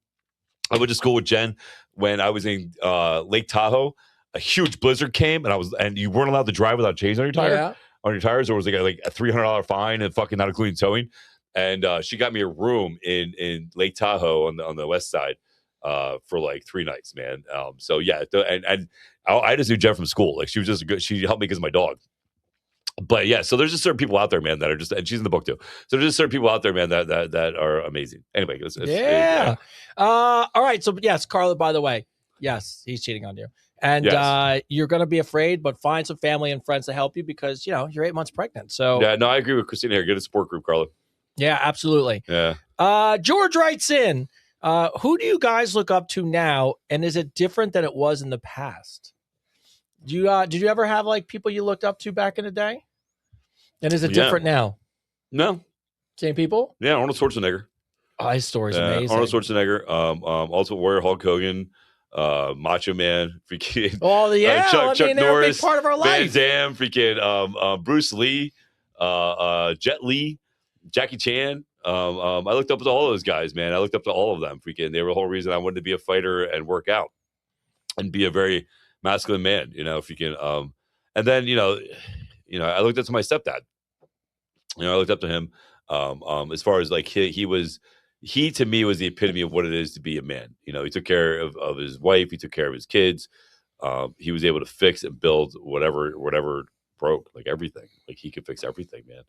I went to school with Jen when I was in Lake Tahoe. A huge blizzard came, and you weren't allowed to drive without chains on your tire. On your tires, or was like a $300 fine and fucking not including towing. And she got me a room in Lake Tahoe on the west side for like 3 nights, man. So yeah, and I just knew Jen from school. Like she was just good. She helped me because of my dog. But yeah, so there's just certain people out there, man, that are just, and she's in the book too. So there's just certain people out there, man, that are amazing. Anyway, yeah. All right. So yes, Carla, by the way, yes, he's cheating on you. And Yes. You're going to be afraid, but find some family and friends to help you because, you're 8 months pregnant. So Yeah, no, I agree with Christina here. Get a support group, Carla. yeah, absolutely. Yeah. George writes in, who do you guys look up to now? And is it different than it was in the past? Did you ever have like people you looked up to back in the day? And is it different now? No. Same people? Yeah, Arnold Schwarzenegger. Oh, his story's amazing. Arnold Schwarzenegger, Ultimate Warrior, Hulk Hogan, Macho Man, freaking Oh, yeah. Chuck they're a big Norris, part of our Van life. Damme, freaking Bruce Lee, Jet Li, Jackie Chan. I looked up to all those guys, man. I looked up to all of them. Freaking, they were the whole reason I wanted to be a fighter and work out and be a very masculine man. Freaking. And then I looked up to my stepdad. I looked up to him. As far as like he to me was the epitome of what it is to be a man. He took care of his wife. He took care of his kids. He was able to fix and build whatever broke, like everything. Like he could fix everything, man.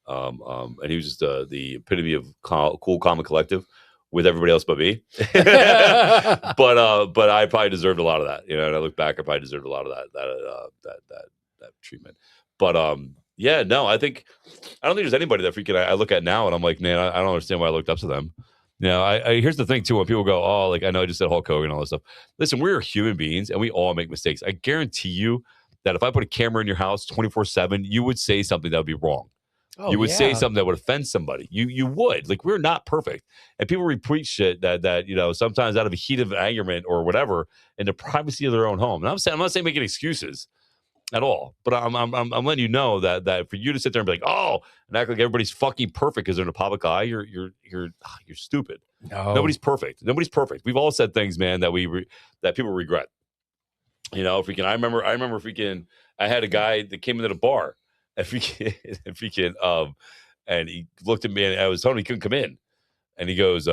And he was just the epitome of cool, calm, and collective with everybody else but me. but I probably deserved a lot of that. And I look back, I probably deserved a lot of that treatment. But yeah, no, I don't think there's anybody that freaking I look at now and I'm like, man, I don't understand why I looked up to them. I here's the thing too, when people go, oh, like I know I just said Hulk Hogan and all this stuff. Listen, we're human beings and we all make mistakes. I guarantee you that if I put a camera in your house 24/7, you would say something that would be wrong. Oh, you would say yeah. something that would offend somebody. You would. Like, we're not perfect. And people repeat shit that sometimes out of a heat of angerment or whatever in the privacy of their own home. And I'm not saying making excuses at all, but I'm letting you know that for you to sit there and be like, oh, and act like everybody's fucking perfect because they're in a public eye, you're stupid. No. Nobody's perfect. We've all said things, man, that that people regret. Freaking. I remember freaking. I had a guy that came into the bar, and and he looked at me, and I was telling him he couldn't come in, and he goes,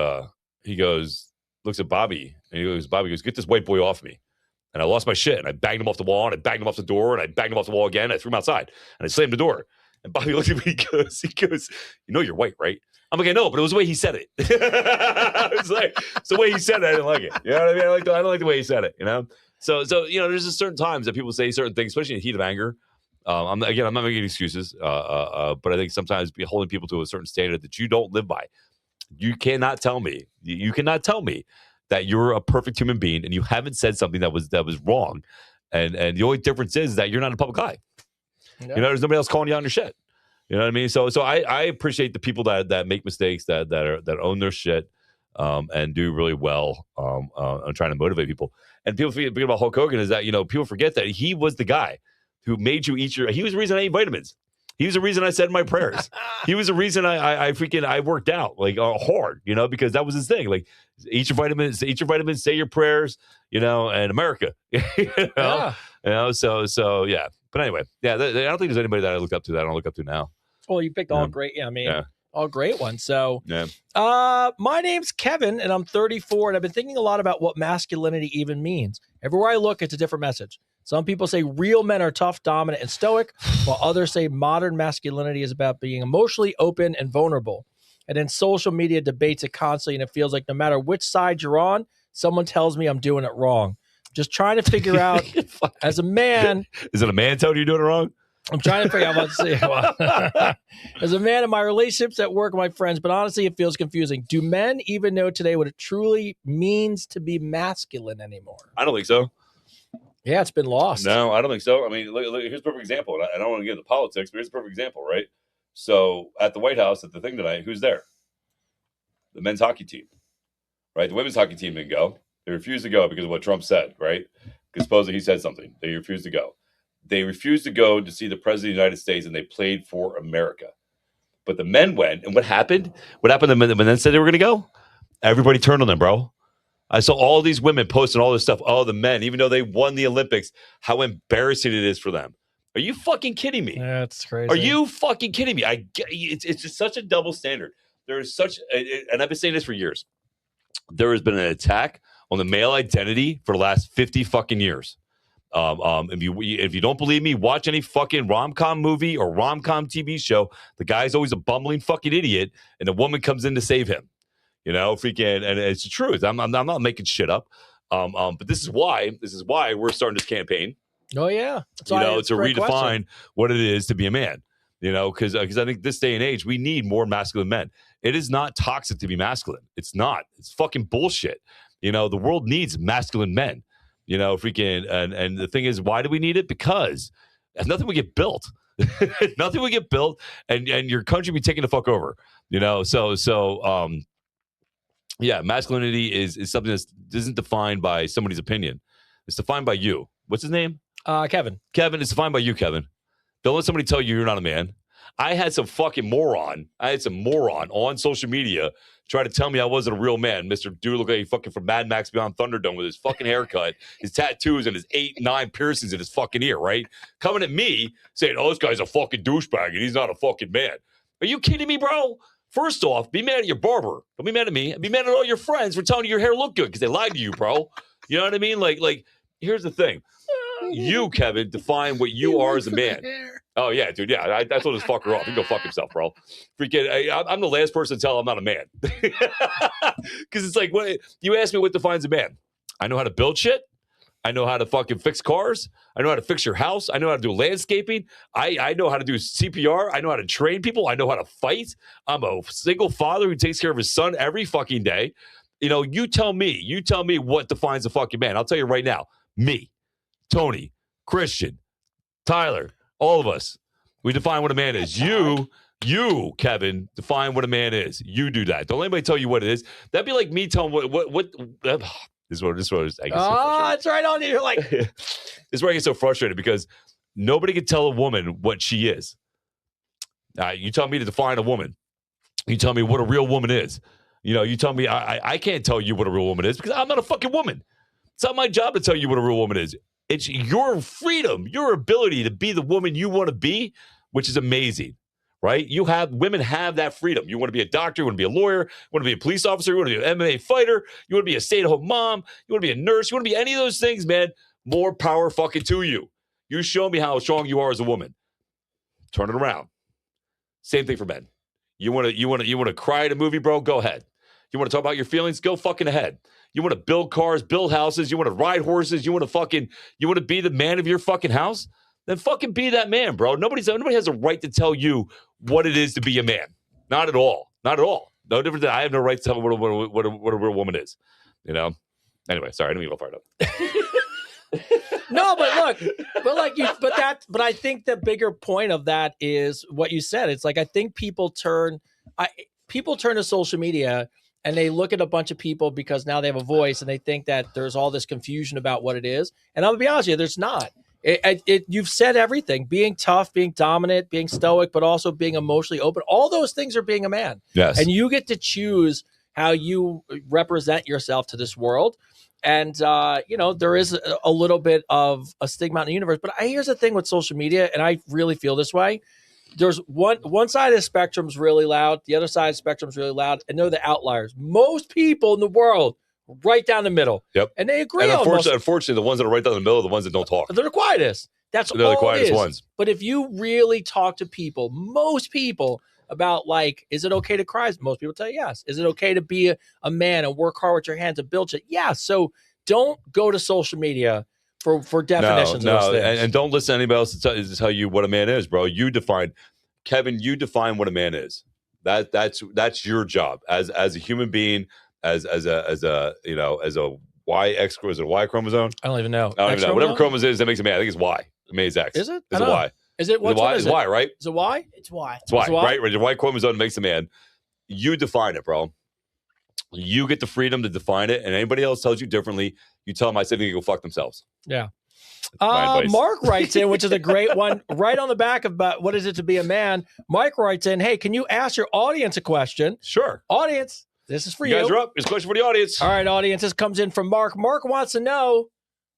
looks at Bobby, and Bobby goes, get this white boy off me. And I lost my shit, and I banged him off the wall, and I banged him off the door, and I banged him off the wall again. And I threw him outside, and I slammed the door. And Bobby looked at me, he goes, you're white, right? I'm like, I know, but it was the way he said it. It's like, it's the way he said it. I didn't like it. You know what I mean? I don't like the way he said it. So there's just certain times that people say certain things, especially in the heat of anger. I'm not making excuses, but I think sometimes be holding people to a certain standard that you don't live by. You cannot tell me. You cannot tell me that you're a perfect human being and you haven't said something that was wrong. And the only difference is that you're not in a public eye. Yeah. There's nobody else calling you on your shit. You know what I mean? So I appreciate the people that make mistakes, that own their shit, and do really well on trying to motivate people. And people forget about Hulk Hogan is that, people forget that he was the guy who made you eat he was the reason I ate vitamins. He was the reason I said my prayers. He was the reason I worked out like hard, because that was his thing. Like, eat your vitamins, say your prayers, and America, Yeah. So yeah. But anyway, yeah, I don't think there's anybody that I looked up to that I don't look up to now. Well, you picked all Yeah. great. Yeah, I mean, Yeah. all great ones. So, Yeah. my name's Kevin, and I'm 34, and I've been thinking a lot about what masculinity even means. Everywhere I look, it's a different message. Some people say real men are tough, dominant, and stoic, while others say modern masculinity is about being emotionally open and vulnerable. And then social media debates it constantly, and it feels like no matter which side you're on, someone tells me I'm doing it wrong. Just trying to figure out, as a man... Is it a man telling you you're doing it wrong? I'm trying to figure out what to say. As a man in my relationships at work with my friends, but honestly, it feels confusing. Do men even know today what it truly means to be masculine anymore? I don't think so. Yeah, it's been lost. No, I don't think so. I mean, look, here's a perfect example. And I don't want to get into politics, but here's a perfect example, right? So at the White House, at the thing tonight, who's there? The men's hockey team, right? The women's hockey team didn't go. They refused to go because of what Trump said, right? Because supposedly he said something. They refused to go. They refused to go to see the president of the United States, and they played for America. But the men went, and what happened? What happened when the men said they were going to go? Everybody turned on them, bro. I saw all these women posting all this stuff. Oh, the men, even though they won the Olympics, how embarrassing it is for them. Are you fucking kidding me? That's crazy. Are you fucking kidding me? It's just such a double standard. There is such, and I've been saying this for years. There has been an attack on the male identity for the last 50 fucking years. If you don't believe me, watch any fucking rom-com movie or rom-com TV show. The guy's always a bumbling fucking idiot, and the woman comes in to save him. You know, freaking, and it's the truth. I'm not making shit up. But this is why we're starting this campaign. Oh yeah, to redefine what it is to be a man. You know, because I think this day and age we need more masculine men. It is not toxic to be masculine. It's not. It's fucking bullshit. You know, the world needs masculine men. You know, freaking, and the thing is, why do we need it? Because nothing will get built. Nothing will get built, and your country be taken the fuck over. You know, so. Yeah, masculinity is something that isn't defined by somebody's opinion. It's defined by you. What's his name? Kevin. Kevin, it's defined by you, Kevin. Don't let somebody tell you you're not a man. I had some moron on social media try to tell me I wasn't a real man. Mr. Dude looked like he fucking from Mad Max Beyond Thunderdome with his fucking haircut, his tattoos, and his 8-9 piercings in his fucking ear, right? Coming at me saying, oh, this guy's a fucking douchebag and he's not a fucking man. Are you kidding me, bro? First off, be mad at your barber. Don't be mad at me. Be mad at all your friends for telling you your hair looked good because they lied to you, bro. You know what I mean? Like, here's the thing. You, Kevin, define what you are as a man. Oh, yeah, dude. Yeah, I told this fucker off. He can go fuck himself, bro. Freaking, I'm the last person to tell I'm not a man. Because it's like, what you ask me what defines a man. I know how to build shit. I know how to fucking fix cars. I know how to fix your house. I know how to do landscaping. I know how to do CPR. I know how to train people. I know how to fight. I'm a single father who takes care of his son every fucking day. You know, you tell me what defines a fucking man. I'll tell you right now. Me, Tony, Christian, Tyler, all of us. We define what a man is. You, Kevin, define what a man is. You do that. Don't let anybody tell you what it is. That'd be like me telling what This is where I get it's right on you. You're like, this is where I get so frustrated because nobody can tell a woman what she is. You tell me to define a woman. You tell me what a real woman is. You know, you tell me I can't tell you what a real woman is because I'm not a fucking woman. It's not my job to tell you what a real woman is. It's your freedom, your ability to be the woman you want to be, which is amazing. Right? Women have that freedom. You want to be a doctor, you want to be a lawyer, you want to be a police officer, you want to be an MMA fighter, you want to be a stay-at-home mom, you want to be a nurse, you want to be any of those things, man. More power fucking to you. You show me how strong you are as a woman. Turn it around. Same thing for men. You want to cry at a movie, bro? Go ahead. You want to talk about your feelings? Go fucking ahead. You want to build cars, build houses, you want to ride horses, you want to be the man of your fucking house? Then fucking be that man, bro. Nobody has a right to tell you what it is to be a man. Not at all. Not at all. No different than I have no right to tell what a real woman is. You know? Anyway, sorry, I didn't mean to get fired up. No, but look, but I think the bigger point of that is what you said. It's like I think people turn to social media and they look at a bunch of people because now they have a voice and they think that there's all this confusion about what it is. And I'm gonna be honest with you, there's not. You've said everything: being tough, being dominant, being stoic, but also being emotionally open. All those things are being a man. Yes. And you get to choose how you represent yourself to this world. And, there is a little bit of a stigma in the universe. But here's the thing with social media, and I really feel this way. There's one side of the spectrum is really loud. The other side of the spectrum is really loud. And they're the outliers. Most people in the world right down the middle. Yep. And they agree And on most. unfortunately, the ones that are right down the middle are the ones that don't talk. They're the quietest. That's They're all the quietest it is. ones. But if you really talk to people, most people, about like, is it okay to cry? Most people tell you yes. Is it okay to be a man and work hard with your hands and build shit? Yeah. So don't go to social media for definitions of those things. And don't listen to anybody else to tell you what a man is, bro. You define, Kevin. You define what a man is. That's your job as a human being, as a Y X is it a Y chromosome? I don't even know. I don't even know. Whatever chromosome is that makes a man. I think it's Y. A man is X. Is it? It's a Y. Is it what? It's Y, right? Is it Y? It's why. It's Y, It's Y? right? Right. The Y chromosome makes a man. You define it, bro. You get the freedom to define it, and anybody else tells you differently, you tell them I said they can go fuck themselves. Yeah. my advice. Mark writes in, which is a great one, right on the back of what is it to be a man. Mike writes in, hey, can you ask your audience a question? Sure. Audience, this is for you. You guys are up. It's a question for the audience. All right, audience, this comes in from Mark. Mark wants to know,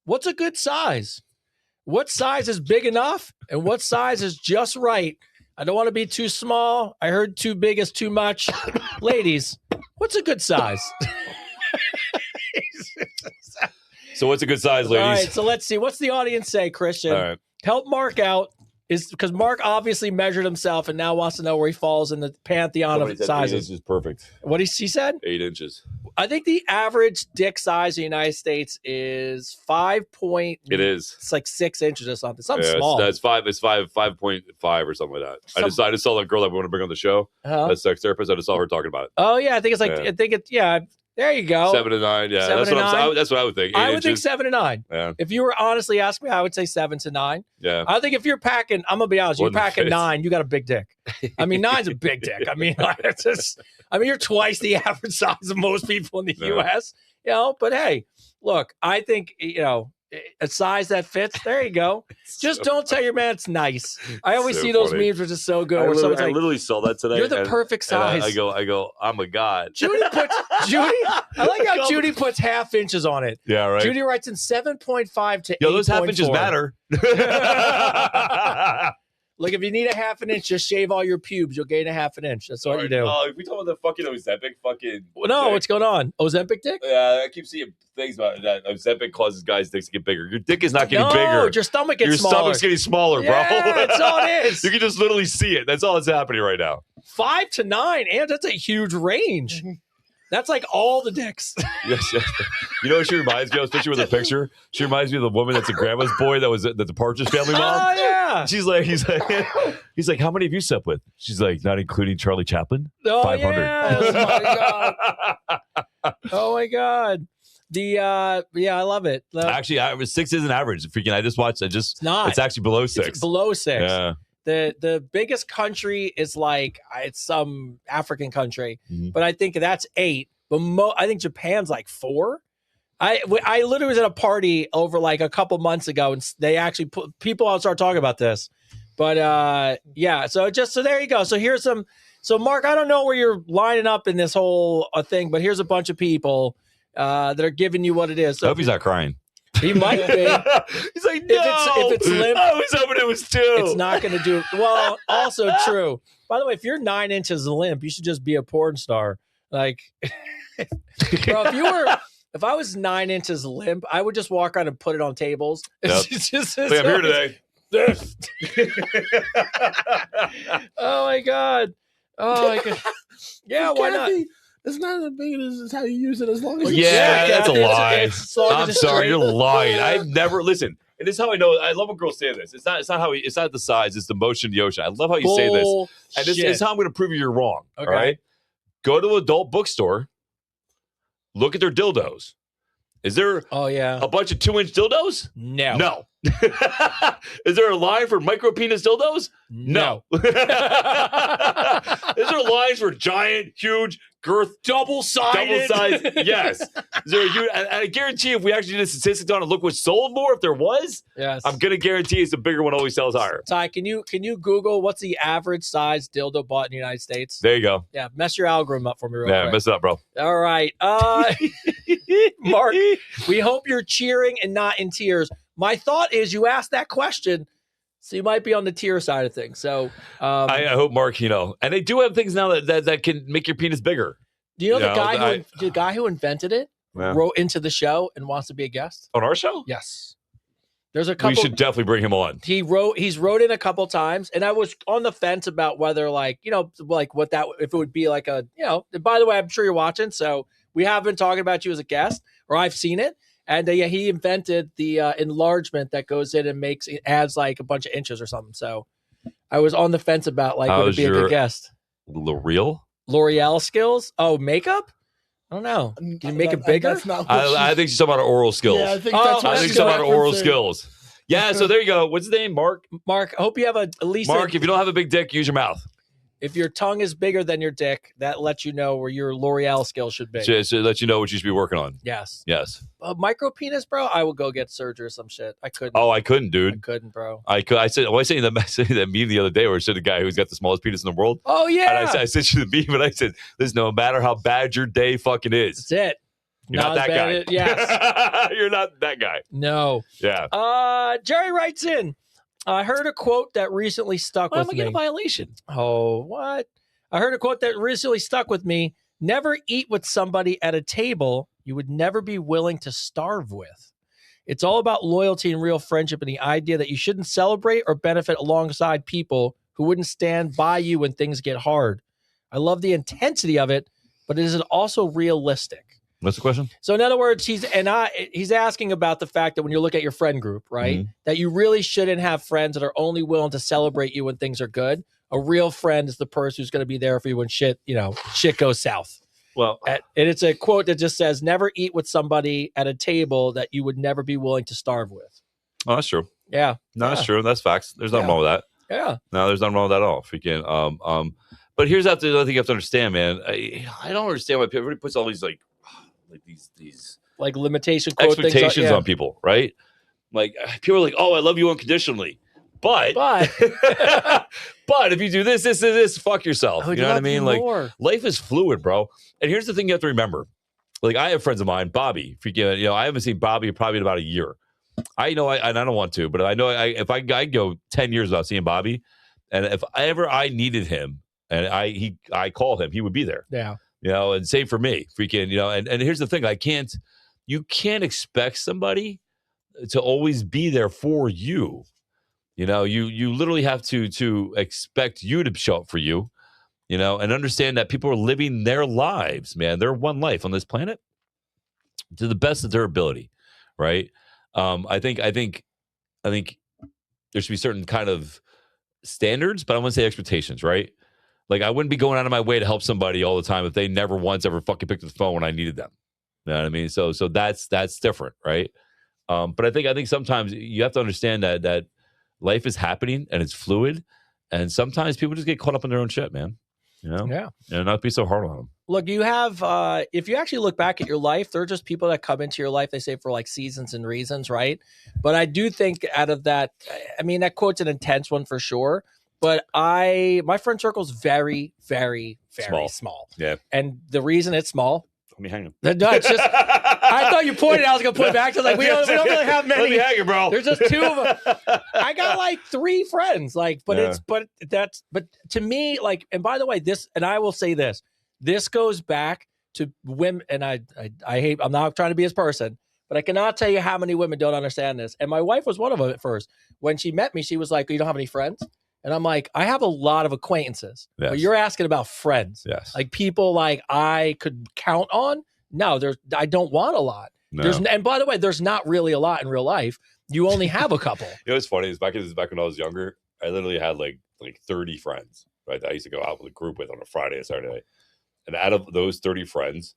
what's a good size? What size is big enough and what size is just right? I don't want to be too small. I heard too big is too much. Ladies, what's a good size? So what's a good size, All ladies? right, so let's see. What's the audience say, Christian? All right. Help Mark out, is because Mark obviously measured himself and now wants to know where he falls in the pantheon Somebody of said 8 sizes. inches is perfect. What he said? 8 inches. I think the average dick size in the United States is 5 point. It is. It's like 6 inches or something. Something Yeah, small. It's 5.5 or something like that. I just saw that girl that we want to bring on the show. Uh-huh. That sex therapist. I just saw her talking about it. Oh yeah, I think it's like Yeah. I think it's yeah. There you go. 7 to 9. Yeah, 7 that's to what 9? that's what I would think. 8 I would think inches. 7 to 9. Yeah, If you were honestly asking me, I would say 7 to 9. yeah. I think if you're packing, I'm gonna be honest, More you're than packing fits. 9, you got a big dick. I mean, 9's a big dick. I mean, it's just, you're twice the average size of most people in the Yeah. U.S. But hey, look, I think a size that fits. There you go. Just don't tell your man it's nice. I always so see those funny. memes which is so good. I Where someone's literally, like, I literally saw that today. "You're the and- perfect and size." I go, I'm a god. Judy. I like how Judy puts half inches on it. Yeah, right. Judy writes in 7.5 to 8.4. Yo, those half inches matter. Look, if you need a half an inch, just shave all your pubes. You'll gain a half an inch. That's what you do. Oh, we talking about the fucking Ozempic fucking. Well, no, dick? what's going on? Ozempic dick? Yeah, I keep seeing things about that. Ozempic causes guys' dicks to get bigger. Your dick is not getting No, bigger. your stomach gets Your smaller. stomach's getting smaller, bro. Yeah, that's all it is. You can just literally see it. That's all that's happening right now. 5 to 9, and that's a huge range. That's like all the dicks. Yes, yes. You know what she reminds me of? Especially with the picture. She reminds me of the woman that's a grandma's boy that was the Partridge Family mom. Oh yeah. He's like, how many have you slept with? She's like, not including Charlie Chaplin. Oh 500. yes. My God. Oh my God. I love it. Actually, I was 6 is an average. Freaking, I just watched. It's not. It's actually below 6. It's below 6. Yeah. The biggest country is like it's some African country, Mhm. but I think that's 8. But I think Japan's like 4. I literally was at a party over like a couple months ago, and they actually put people out start talking about this. But yeah, so there you go. So here's some. So Mark, I don't know where you're lining up in this whole thing, but here's a bunch of people that are giving you what it is. I So hope he's not crying. he might be. He's like, no. if it's limp, I was hoping it was 2. It's not going to do well. Also true. By the way, if you're 9 inches limp, you should just be a porn star. Like, bro, if I was 9 inches limp, I would just walk around and put it on tables. Yep. Like, I'm here today. Oh my God. Oh my God. Yeah, why not? Kathy, it's not as big as how you use it as long as Well, it's Yeah, that's a Kathy, lie. as long as I'm it's sorry, straight. you're lying. I've never listen. And this is how I know. I love when girls say this. It's not how. It's not the size. It's the motion of the ocean. I love how you say this. And this is how I'm going to prove you're wrong. Okay. All right. Go to an adult bookstore. Look at their dildos. Is there Oh yeah. a bunch of 2-inch dildos? No. No. Is there a line for micro penis dildos? No. Is there lines for giant, huge, girth, Double-sided. double size? Yes. Is there a huge? And I guarantee if we actually did a statistic on and look what sold more, if there was, Yes. I'm gonna guarantee it's the bigger one always sells higher. Ty, can you Google what's the average size dildo bought in the United States? There you go. Yeah, mess your algorithm up for me real Yeah, quick. mess it up, bro. All right. Mark, we hope you're cheering and not in tears. My thought is you asked that question, so you might be on the tear side of things. So I hope Mark, and they do have things now that can make your penis bigger. do you know Yeah, the guy who invented it? Yeah. wrote into the show and wants to be a guest. On our show? Yes. There's a couple. We should definitely bring him on. He's wrote in a couple times, and I was on the fence about whether, like, like what that, if it would be like a, by the way, I'm sure you're watching, so we have been talking about you as a guest, or I've seen it. And he invented the enlargement that goes in and it adds like a bunch of inches or something. So I was on the fence about, like, would it be a good guest? L'Oreal skills? Oh, makeup? I don't know. Can you make it bigger? That's not what I think she's talking about oral skills. Yeah, I think that's what I think she's she's talking about oral referencing. skills. Yeah, so there you go. What's his name? Mark? Mark, I hope you have at least Mark, if you don't have a big dick, use your mouth. if your tongue is bigger than your dick, that lets you know where your L'Oreal skill should be. So let you know what you should be working on. Yes. Yes. Micro penis, bro. I would go get surgery or some shit. I couldn't. Oh, I couldn't, I dude. couldn't, bro. I said that meme the other day where I said the guy who's got the smallest penis in the world. Oh yeah. And I sent you the meme, and I said, "Listen, no matter how bad your day fucking is, That's it. you're not as that bad guy. Yes. You're not that guy. No. Yeah. Jerry writes in. I heard a quote that recently stuck Why am with I me. getting a violation? Oh, what? I heard a quote that recently stuck with me. Never eat with somebody at a table you would never be willing to starve with. It's all about loyalty and real friendship and the idea that you shouldn't celebrate or benefit alongside people who wouldn't stand by you when things get hard. I love the intensity of it, but is it also realistic? What's the question? So in other words, he's asking about the fact that when you look at your friend group, right, that you really shouldn't have friends that are only willing to celebrate you when things are good. A real friend is the person who's going to be there for you when shit goes south. Well, And it's a quote that just says, never eat with somebody at a table that you would never be willing to starve with. oh, that's true. Yeah. No, that's true. That's facts. There's nothing Yeah. wrong with that. Yeah. No, there's nothing wrong with that at all. Freaking. But here's the other thing you have to understand, man. I don't understand why everybody puts all these like these Like limitation quote expectations things. on people, right? Like people are like, "Oh, I love you unconditionally," but But but if you do this, fuck yourself. I would You know what I love mean? you Like more. life is fluid, bro. And here's the thing you have to remember. Like I have friends of mine, Bobby. Freaking, I haven't seen Bobby probably in about a year. I don't want to, but I know if I go 10 years without seeing Bobby, and if I needed him and I called him, he would be there. Yeah. And same for me. Freaking, and here's the thing, you can't expect somebody to always be there for you. You literally have to expect you to show up for you, and understand that people are living their lives, man. They're one life on this planet to the best of their ability, right? I think there should be certain kind of standards, but I want to say expectations, right? Like I wouldn't be going out of my way to help somebody all the time if they never once ever fucking picked up the phone when I needed them. You know what I mean? So that's different, right? But I think sometimes you have to understand that life is happening and it's fluid, and sometimes people just get caught up in their own shit, man. Yeah. And not be so hard on them. Look, you have, if you actually look back at your life, there are just people that come into your life, they say for like seasons and reasons, right? But I do think out of that, I mean, that quote's an intense one for sure. But my friend circle is very, very, very small. Yeah. And the reason it's small, Let me hang him. no, it's just, I thought you pointed, I was going to point back to like, we don't really have Let me many. hang it, bro. There's just two of them. I got like 3 friends, like, but to me, like, and by the way, and I will say this goes back to women, and I hate, I'm not trying to be his person, but I cannot tell you how many women don't understand this. And my wife was one of them at first. When she met me, she was like, "You don't have any friends?" And I'm like, "I have a lot of acquaintances, Yes. but you're asking about friends, Yes. like people like I could count on." No, I don't want a lot. No. And by the way, there's not really a lot in real life. You only have a couple. What's funny is back when I was younger, I literally had like 30 friends, right? That I used to go out with a group with on a Friday and Saturday night. And out of those 30 friends,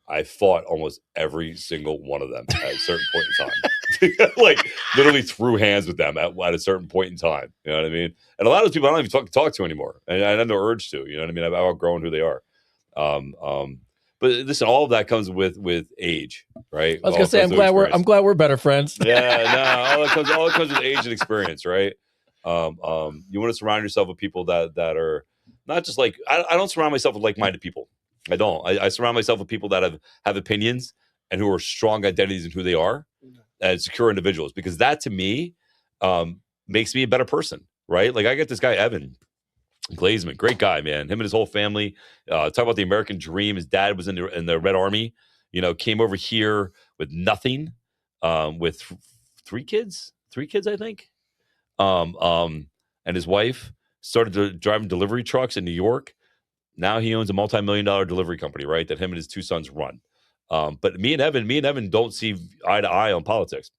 I fought almost every single one of them at a certain point in time. Like literally threw hands with them at a certain point in time. You know what I mean? And a lot of those people I don't even talk to anymore. And I have no urge to, you know what I mean? I've outgrown who they are. But listen, all of that comes with age, right? I was gonna say, I'm glad we're better friends. Yeah, no, all it comes with age and experience, right? You want to surround yourself with people that are not just like I don't surround myself with like-minded people. I don't. I surround myself with people that have opinions and who are strong identities in who they are and secure individuals, because that to me makes me a better person, right? Like I got this guy Evan Glazman, great guy, man. Him and his whole family. Talk about the American dream. His dad was in the Red Army. came over here with nothing, with three kids, I think. And his wife started driving delivery trucks in New York. Now he owns a multi-million-dollar delivery company, right? That him and his two sons run. But me and Evan don't see eye to eye on politics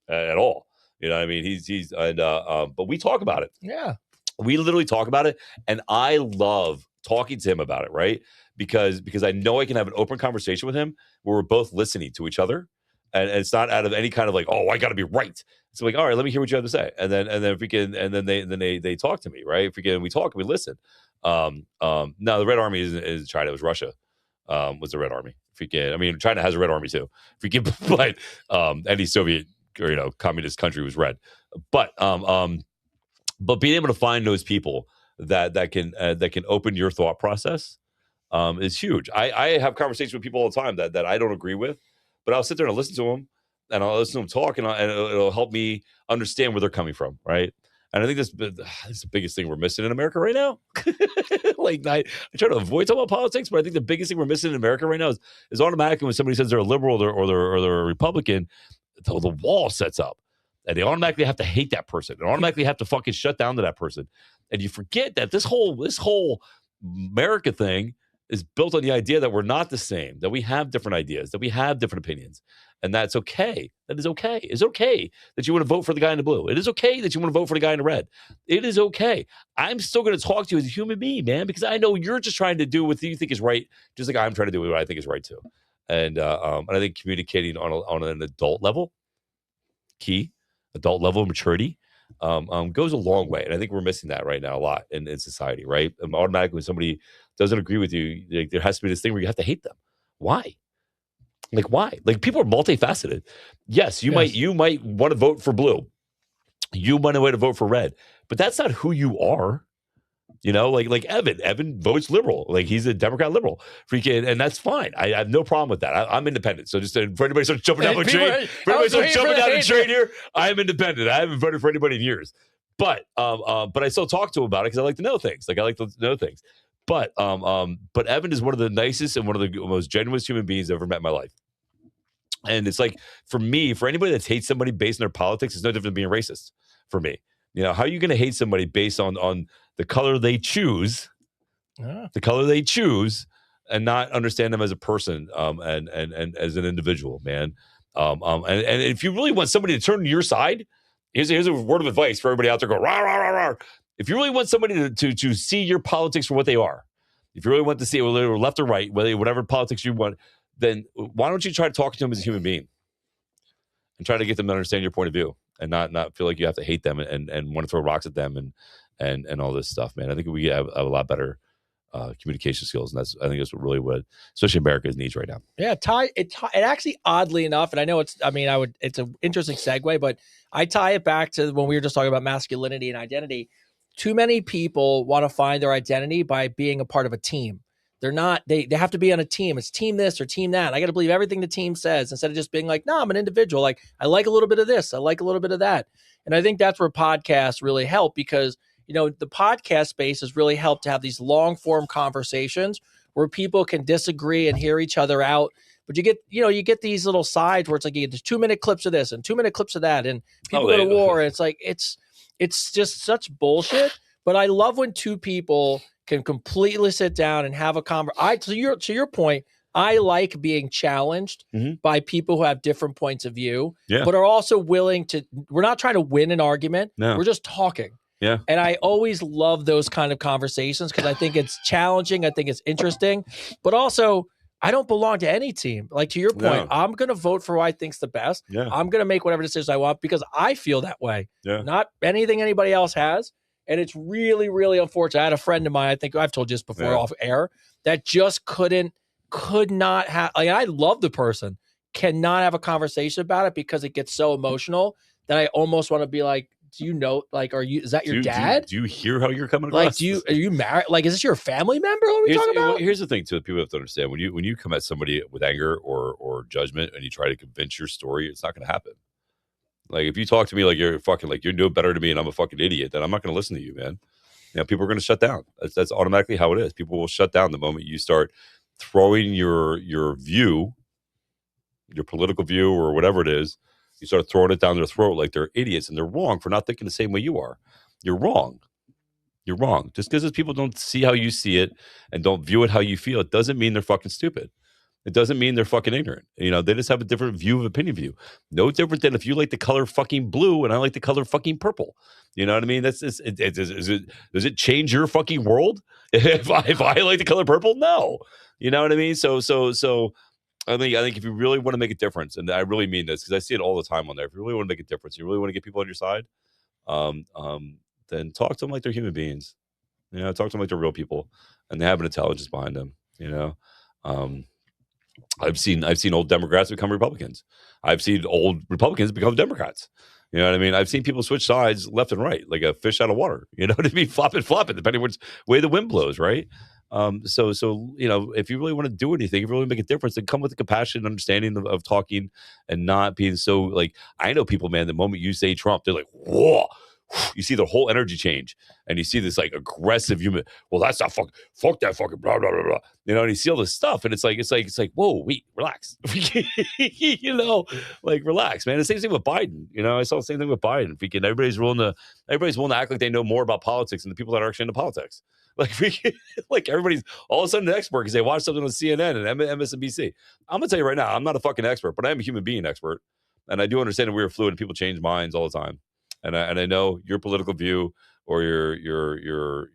at all. You know what I mean? But we talk about it. Yeah. We literally talk about it. And I love talking to him about it, right? Because I know I can have an open conversation with him where we're both listening to each other. And it's not out of any kind of like, oh, I got to be right. It's like, all right, let me hear what you have to say. And then if we can, and then they talk to me, right? If we talk, we listen. No, the Red Army isn't China. It was Russia. Was the Red Army. China has a Red Army too. But any Soviet or communist country was red. But being able to find those people that can open your thought process is huge. I have conversations with people all the time that I don't agree with, but I'll sit there and listen to them, and I'll listen to them talk, and it'll help me understand where they're coming from, right? And I think this is the biggest thing we're missing in America right now. Like I try to avoid talking about politics, but I think the biggest thing we're missing in America right now is automatically when somebody says they're a liberal or they're a Republican, the wall sets up, and they automatically have to hate that person, and automatically have to fucking shut down to that person. And you forget that this whole America thing is built on the idea that we're not the same, that we have different ideas, that we have different opinions. And that's okay. That is okay. It's okay that you want to vote for the guy in the blue. It is okay that you want to vote for the guy in the red. It is okay. I'm still going to talk to you as a human being, man, because I know you're just trying to do what you think is right, just like I'm trying to do what I think is right too. And I think communicating on an adult level, adult level of maturity, goes a long way. And I think we're missing that right now a lot in society, right? Automatically, when somebody doesn't agree with you, there has to be this thing where you have to hate them. Why? Like, why? Like, people are multifaceted. Yes, you might want to vote for blue. You might want to vote for red, but that's not who you are. Like Evan votes liberal. Like, he's a Democrat liberal. And that's fine. I have no problem with that. I'm independent. So just for anybody starts jumping down the train here, I am independent. I haven't voted for anybody in years. But I still talk to him about it because I like to know things. But Evan is one of the nicest and one of the most genuine human beings I've ever met in my life. And it's like, for me, for anybody that hates somebody based on their politics, it's no different than being racist for me. How are you going to hate somebody based on the color they choose, and not understand them as a person, and as an individual, man. And if you really want somebody to turn to your side, here's a word of advice for everybody out there going, rah, rah, rah, rah. If you really want somebody to see your politics for what they are, if you really want to see it, whether they're left or right, whatever politics you want, then why don't you try to talk to them as a human being and try to get them to understand your point of view and not feel like you have to hate them and want to throw rocks at them and all this stuff, man. I think we have a lot better communication skills, and I think that's what especially America needs right now. Yeah, it actually, oddly enough, and I know it's an interesting segue, but I tie it back to when we were just talking about masculinity and identity. Too many people want to find their identity by being a part of a team. They're not, they have to be on a team. It's team this or team that. I got to believe everything the team says instead of just being like, no, I'm an individual. Like, I like a little bit of this. I like a little bit of that. And I think that's where podcasts really help, because, the podcast space has really helped to have these long form conversations where people can disagree and hear each other out. But you get these little sides where it's like, you get these 2-minute clips of this and 2-minute clips of that. And people go to war. And it's like, it's just such bullshit. But I love when two people can completely sit down and have a conversation. To your point, I like being challenged by people who have different points of view, but are also willing to. We're not trying to win an argument. No. We're just talking. Yeah. And I always love those kind of conversations because I think it's challenging. I think it's interesting, but also I don't belong to any team. Like, to your point, I'm going to vote for who I think's the best. Yeah. I'm going to make whatever decisions I want because I feel that way. Yeah. Not anything anybody else has. And it's really, really unfortunate. I had a friend of mine, I think I've told you this before off air, that just could not have, like, I love the person, cannot have a conversation about it because it gets so emotional that I almost want to be like, do you know, like, is that your dad? Do you hear how you're coming across? Like, are you married? Like, is this your family member? What are we talking about? Here's the thing too, that people have to understand. When you come at somebody with anger or judgment and you try to convince your story, it's not going to happen. Like, if you talk to me like you're fucking, like you're no better to me and I'm a fucking idiot, then I'm not going to listen to you, man. People are going to shut down. That's automatically how it is. People will shut down the moment you start throwing your view your political view or whatever it is, you start throwing it down their throat like they're idiots and they're wrong for not thinking the same way you are. You're wrong. You're wrong. Just because people don't see how you see it and don't view it how you feel, it doesn't mean they're fucking stupid. It doesn't mean they're fucking ignorant. They just have a different opinion view. No different than if you like the color fucking blue and I like the color fucking purple. You know what I mean? Does it change your fucking world if I like the color purple? No. You know what I mean? So I think if you really want to make a difference, and I really mean this because I see it all the time on there. If you really want to make a difference, you really want to get people on your side, then talk to them like they're human beings. Talk to them like they're real people, and they have an intelligence behind them. I've seen old Democrats become Republicans. I've seen old Republicans become Democrats. You know what I mean? I've seen people switch sides left and right, like a fish out of water. You know what I mean? Flopping, depending which way the wind blows, right? So if you really want to do anything, if you really make a difference, then come with the compassion and understanding of talking and not being so like. I know people, man. The moment you say Trump, they're like, whoa. You see the whole energy change, and you see this like aggressive human. Well, that's not fuck that fucking blah blah blah blah. And you see all this stuff, and it's like whoa, wait, relax. Like relax, man. The same thing with Biden. I saw the same thing with Biden. Everybody's willing to act like they know more about politics than the people that are actually into politics. Like everybody's all of a sudden an expert because they watch something on CNN and MSNBC. I'm gonna tell you right now, I'm not a fucking expert, but I am a human being expert, and I do understand that we are fluid and people change minds all the time. And I know your political view or your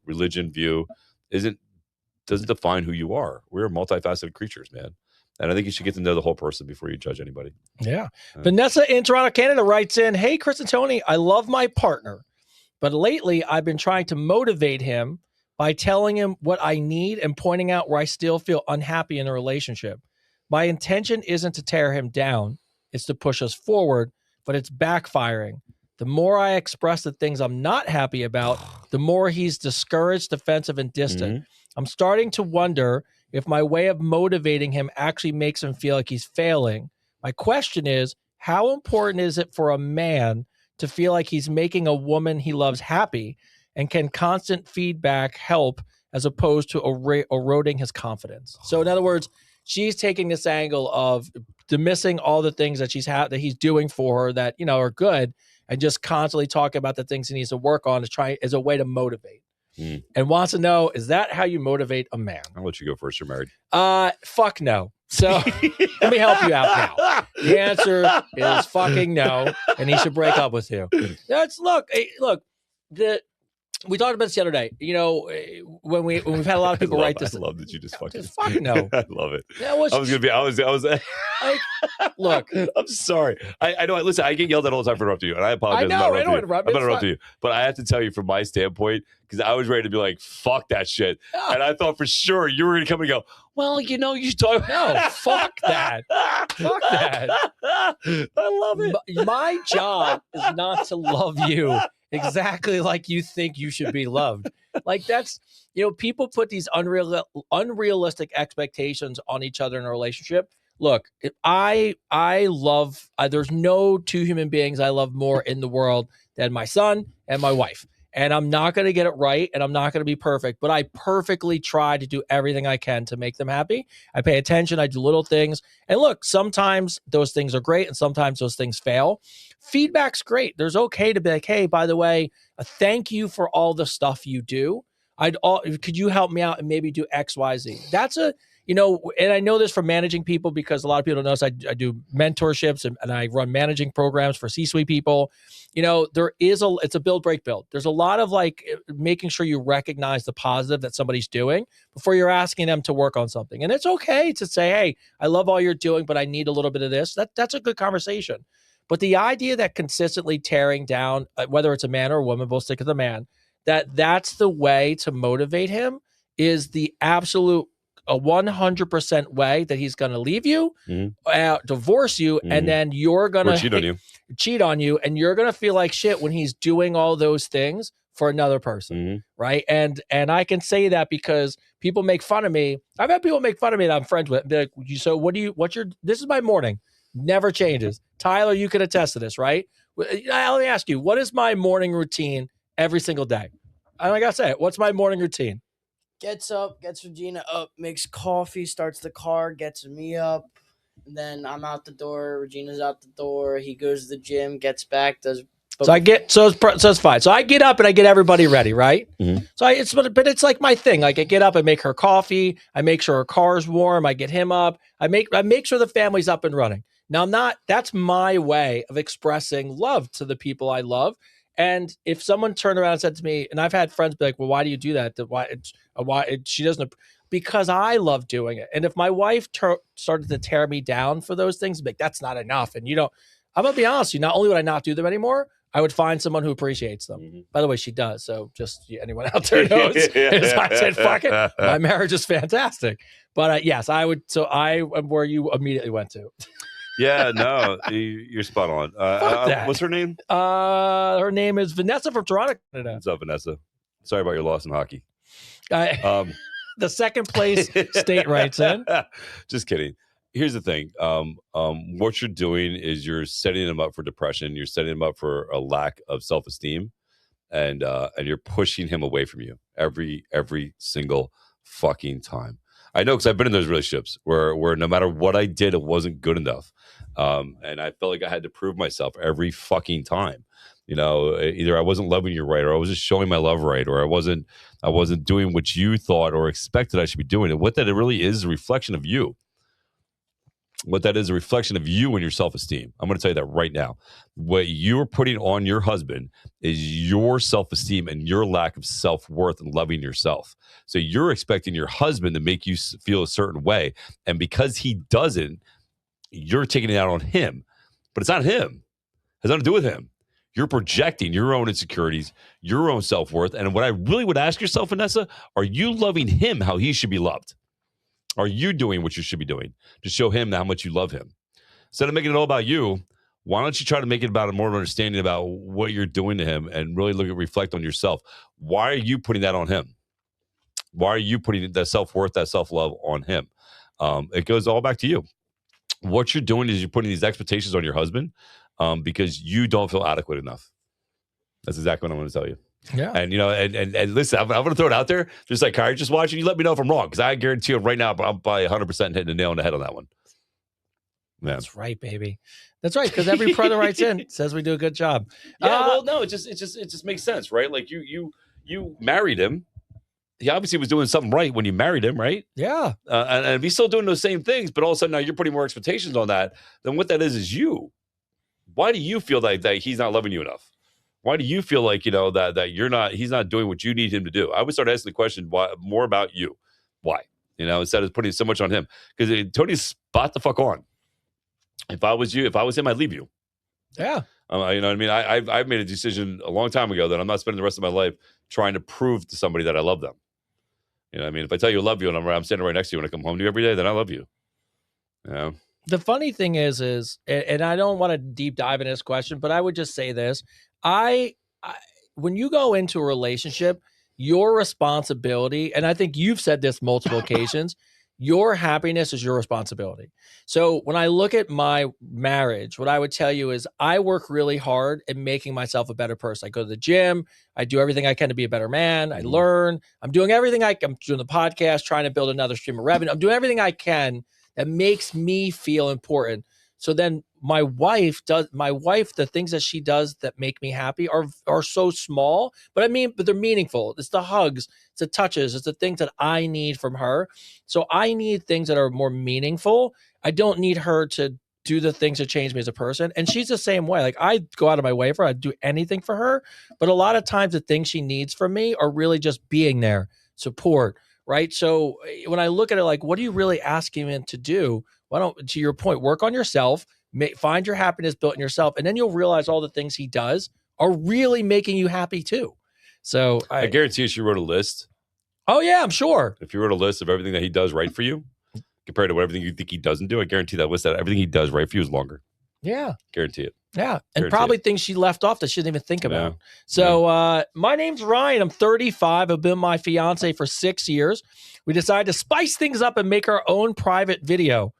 religion view doesn't define who you are. We're multifaceted creatures, man. And I think you should get to know the whole person before you judge anybody. Yeah. Vanessa in Toronto, Canada writes in, "Hey, Chris and Tony, I love my partner, but lately I've been trying to motivate him by telling him what I need and pointing out where I still feel unhappy in the relationship. My intention isn't to tear him down. It's to push us forward. But it's backfiring. The more I express the things I'm not happy about, the more he's discouraged, defensive, and distant. Mm-hmm. I'm starting to wonder if my way of motivating him actually makes him feel like he's failing. My question is, how important is it for a man to feel like he's making a woman he loves happy, and can constant feedback help as opposed to eroding his confidence? So in other words, she's taking this angle of dismissing all the things that that he's doing for her that are good, and just constantly talking about the things he needs to work on as a way to motivate. And wants to know, is that how you motivate a man? I'll let you go first. You're married. Fuck no. So let me help you out now. The answer is fucking no, and he should break up with you. We talked about this the other day. When we've had a lot of people write this. I love that you just fucking fuck no. I love it. I was look. I'm sorry. I know. Listen, I get yelled at all the time for interrupting you, and I apologize. I know. I don't interrupt. I'm not interrupting you, but I have to tell you from my standpoint, because I was ready to be like, "Fuck that shit," and I thought for sure you were going to come and go, "Well, you should talk." No, fuck that. Fuck that. I love it. My job is not to love you exactly like you think you should be loved. Like that's, people put these unrealistic expectations on each other in a relationship. Look, I love, there's no two human beings I love more in the world than my son and my wife. And I'm not going to get it right, and I'm not going to be perfect, but I perfectly try to do everything I can to make them happy. I pay attention. I do little things. And look, sometimes those things are great, and sometimes those things fail. Feedback's great. There's okay to be like, hey, by the way, thank you for all the stuff you do. Could you help me out and maybe do X, Y, Z? That's and I know this from managing people, because a lot of people don't notice I do mentorships and I run managing programs for C-suite people. It's a build, break, build. There's a lot of making sure you recognize the positive that somebody's doing before you're asking them to work on something. And it's okay to say, hey, I love all you're doing, but I need a little bit of this. That's a good conversation. But the idea that consistently tearing down, whether it's a man or a woman, we'll stick with the man, that's the way to motivate him is the absolute a 100% way that he's going to leave you, divorce you, and then you're going to cheat on you, and you're going to feel like shit when he's doing all those things for another person, right? And I can say that because people make fun of me. I've had people make fun of me that I'm friends with. They're like, so this is my morning. Never changes. Tyler, you can attest to this, right? Let me ask you, what is my morning routine every single day? I got to say it. What's my morning routine? Gets up, gets Regina up, makes coffee, starts the car, gets me up, And then I'm out the door. Regina's out the door. He goes to the gym, gets back, does. So it's fine. So I get up and I get everybody ready, right? Mhm. So but it's like my thing. Like I get up, I make her coffee, I make sure her car's warm, I get him up, I make sure the family's up and running. Now that's my way of expressing love to the people I love. And if someone turned around and said to me, and I've had friends be like, "Well, why do you do that? She doesn't?" Because I love doing it. And if my wife started to tear me down for those things, like that's not enough. And I'm gonna be honest with you. Not only would I not do them anymore, I would find someone who appreciates them. Mhm. By the way, she does. So just anyone out there knows. As I said, fuck it. My marriage is fantastic. But yes, I would. So I am where you immediately went to. Yeah, no, you're spot on. Fuck that. What's her name? Her name is Vanessa from Toronto, Canada. What's up, Vanessa? Sorry about your loss in hockey. The second place state writes in. Just kidding. Here's the thing. What you're doing is you're setting them up for depression. You're setting them up for a lack of self-esteem, and you're pushing him away from you every single fucking time. I know because I've been in those relationships where no matter what I did, it wasn't good enough, and I felt like I had to prove myself every fucking time. Either I wasn't loving you right, or I wasn't showing my love right, or I wasn't doing what you thought or expected I should be doing. And what that really is a reflection of you. What that is a reflection of you and your self-esteem. I'm going to tell you that right now. What you're putting on your husband is your self-esteem and your lack of self-worth and loving yourself. So you're expecting your husband to make you feel a certain way. And because he doesn't, you're taking it out on him. But it's not him. It has nothing to do with him. You're projecting your own insecurities, your own self-worth. And what I really would ask yourself, Vanessa, are you loving him how he should be loved? Are you doing what you should be doing to show him how much you love him? Instead of making it all about you, why don't you try to make it about a more understanding about what you're doing to him and really reflect on yourself? Why are you putting that on him? Why are you putting that self-worth, that self-love on him? It goes all back to you. What you're doing is you're putting these expectations on your husband because you don't feel adequate enough. That's exactly what I'm going to tell you. Yeah. And, and listen, I'm going to throw it out there. There's psychiatrists watching. You let me know if I'm wrong, because I guarantee you right now, I'm by 100% hitting the nail on the head on that one. Man. That's right, baby. That's right. Because every brother writes in, says we do a good job. Yeah, well, no, it just makes sense, right? Like you married him. He obviously was doing something right when you married him, right? Yeah. And if he's still doing those same things, but all of a sudden now you're putting more expectations on that, then what that is you. Why do you feel that he's not loving you enough? Why do you feel like, that he's not doing what you need him to do? I would start asking the question, why, more about you. Why? Instead of putting so much on him. Because Tony's spot the fuck on. If I was him, I'd leave you. Yeah. You know what I mean? I've made a decision a long time ago that I'm not spending the rest of my life trying to prove to somebody that I love them. You know what I mean? If I tell you I love you and I'm standing right next to you when I come home to you every day, then I love you. The funny thing is, and I don't want to deep dive into this question, but I would just say this. When you go into a relationship, your responsibility, and I think you've said this multiple occasions, your happiness is your responsibility. So when I look at my marriage, what I would tell you is I work really hard at making myself a better person. I go to the gym. I do everything I can to be a better man. I learn. I'm doing everything I'm doing the podcast, trying to build another stream of revenue. I'm doing everything I can that makes me feel important. So then my wife, the things that she does that make me happy are so small, but they're meaningful. It's the hugs, it's the touches, it's the things that I need from her. So I need things that are more meaningful. I don't need her to do the things that change me as a person. And she's the same way. Like I go out of my way for her. I'd do anything for her. But a lot of times the things she needs from me are really just being there, support, right? So when I look at it, like, what are you really asking him to do? Why don't, to your point, work on yourself, find your happiness built in yourself, and then you'll realize all the things he does are really making you happy too. So I guarantee you she wrote a list. Oh yeah, I'm sure. If you wrote a list of everything that he does right for you, compared to everything you think he doesn't do, I guarantee that list that everything he does right for you is longer. Yeah. Guarantee it. Yeah. And probably things she left off that she didn't even think about. Yeah. So my name's Ryan. I'm 35. I've been with my fiance for 6 years. We decided to spice things up and make our own private video.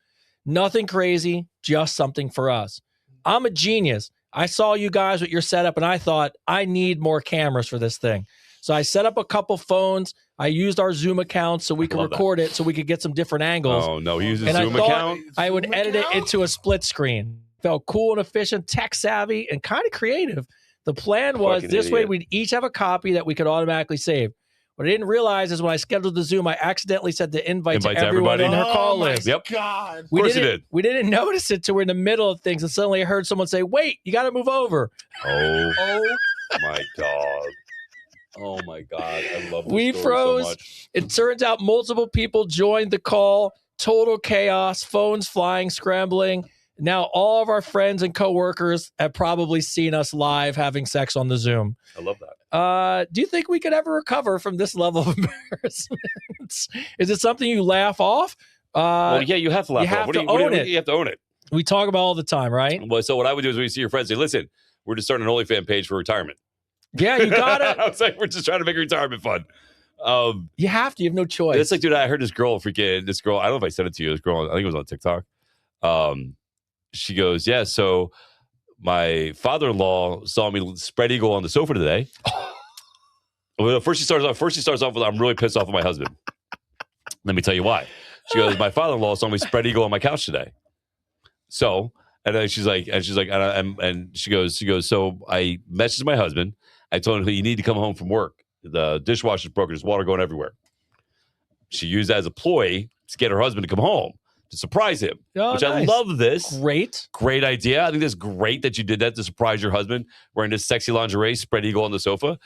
Nothing crazy, just something for us. I'm a genius. I saw you guys with your setup and I thought I need more cameras for this thing. So I set up a couple phones. I used our Zoom account so we could record it, so we could get some different angles. Oh no, he uses And Zoom I thought account. I would edit it into a split screen. Felt cool and efficient, tech savvy, and kind of creative. The plan was Fucking this way idiot. we'd each have a copy that we could automatically save. What I didn't realize is when I scheduled the Zoom, I accidentally sent the invite to Invite to everyone everybody? in her call my list. Yep. God. We course you didn't, did. We didn't notice it till we're in the middle of things, and suddenly I heard someone say, "Wait, you got to move over." Oh my god. Oh my god. I love this We story froze. so much. It turns out multiple people joined the call. Total chaos. Phones flying, scrambling. Now all of our friends and coworkers have probably seen us live having sex on the Zoom. I love that. Do you think we could ever recover from this level of embarrassment? Is it something you laugh off? Well, yeah, you have to laugh. you have What to do what do own it. You have to own it. We talk about all the time, right? Well, so what I would do is when you see your friends, say, "Listen, we're just starting an OnlyFans page for retirement." Yeah, you got it. I was like, "We're just trying to make retirement fun." You have to. You have no choice. It's like, dude, I heard this girl. I don't know if I said it to you. This girl, I think it was on TikTok. She goes, "Yeah, so my father-in-law saw me spread eagle on the sofa today." Well, first she starts off with, "I'm really pissed off with my husband." Let me tell you why. She goes, "My father-in-law saw me spread eagle on my couch today." So, and then she's like, and she goes, "So I messaged my husband. I told him you need to come home from work. The dishwasher's broken. There's water going everywhere." She used that as a ploy to get her husband to come home to surprise him, Oh, which nice. I love this. Great. Idea. I think that's great that you did that to surprise your husband wearing this sexy lingerie, spread eagle on the sofa.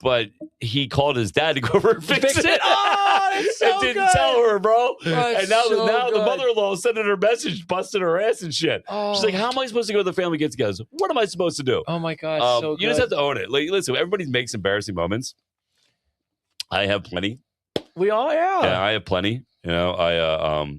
But he called his dad to go over and fix it. Oh, it's so and didn't good. tell her, bro. Oh, it's and now so the good. mother-in-law sending her message, busting her ass and shit. Oh. She's like, "How am I supposed to go to the family get-togethers? What am I supposed to do?" Oh my God, so good. You just have to own it. Like, listen, everybody makes embarrassing moments. I have plenty. We all, Yeah, I have plenty. You know,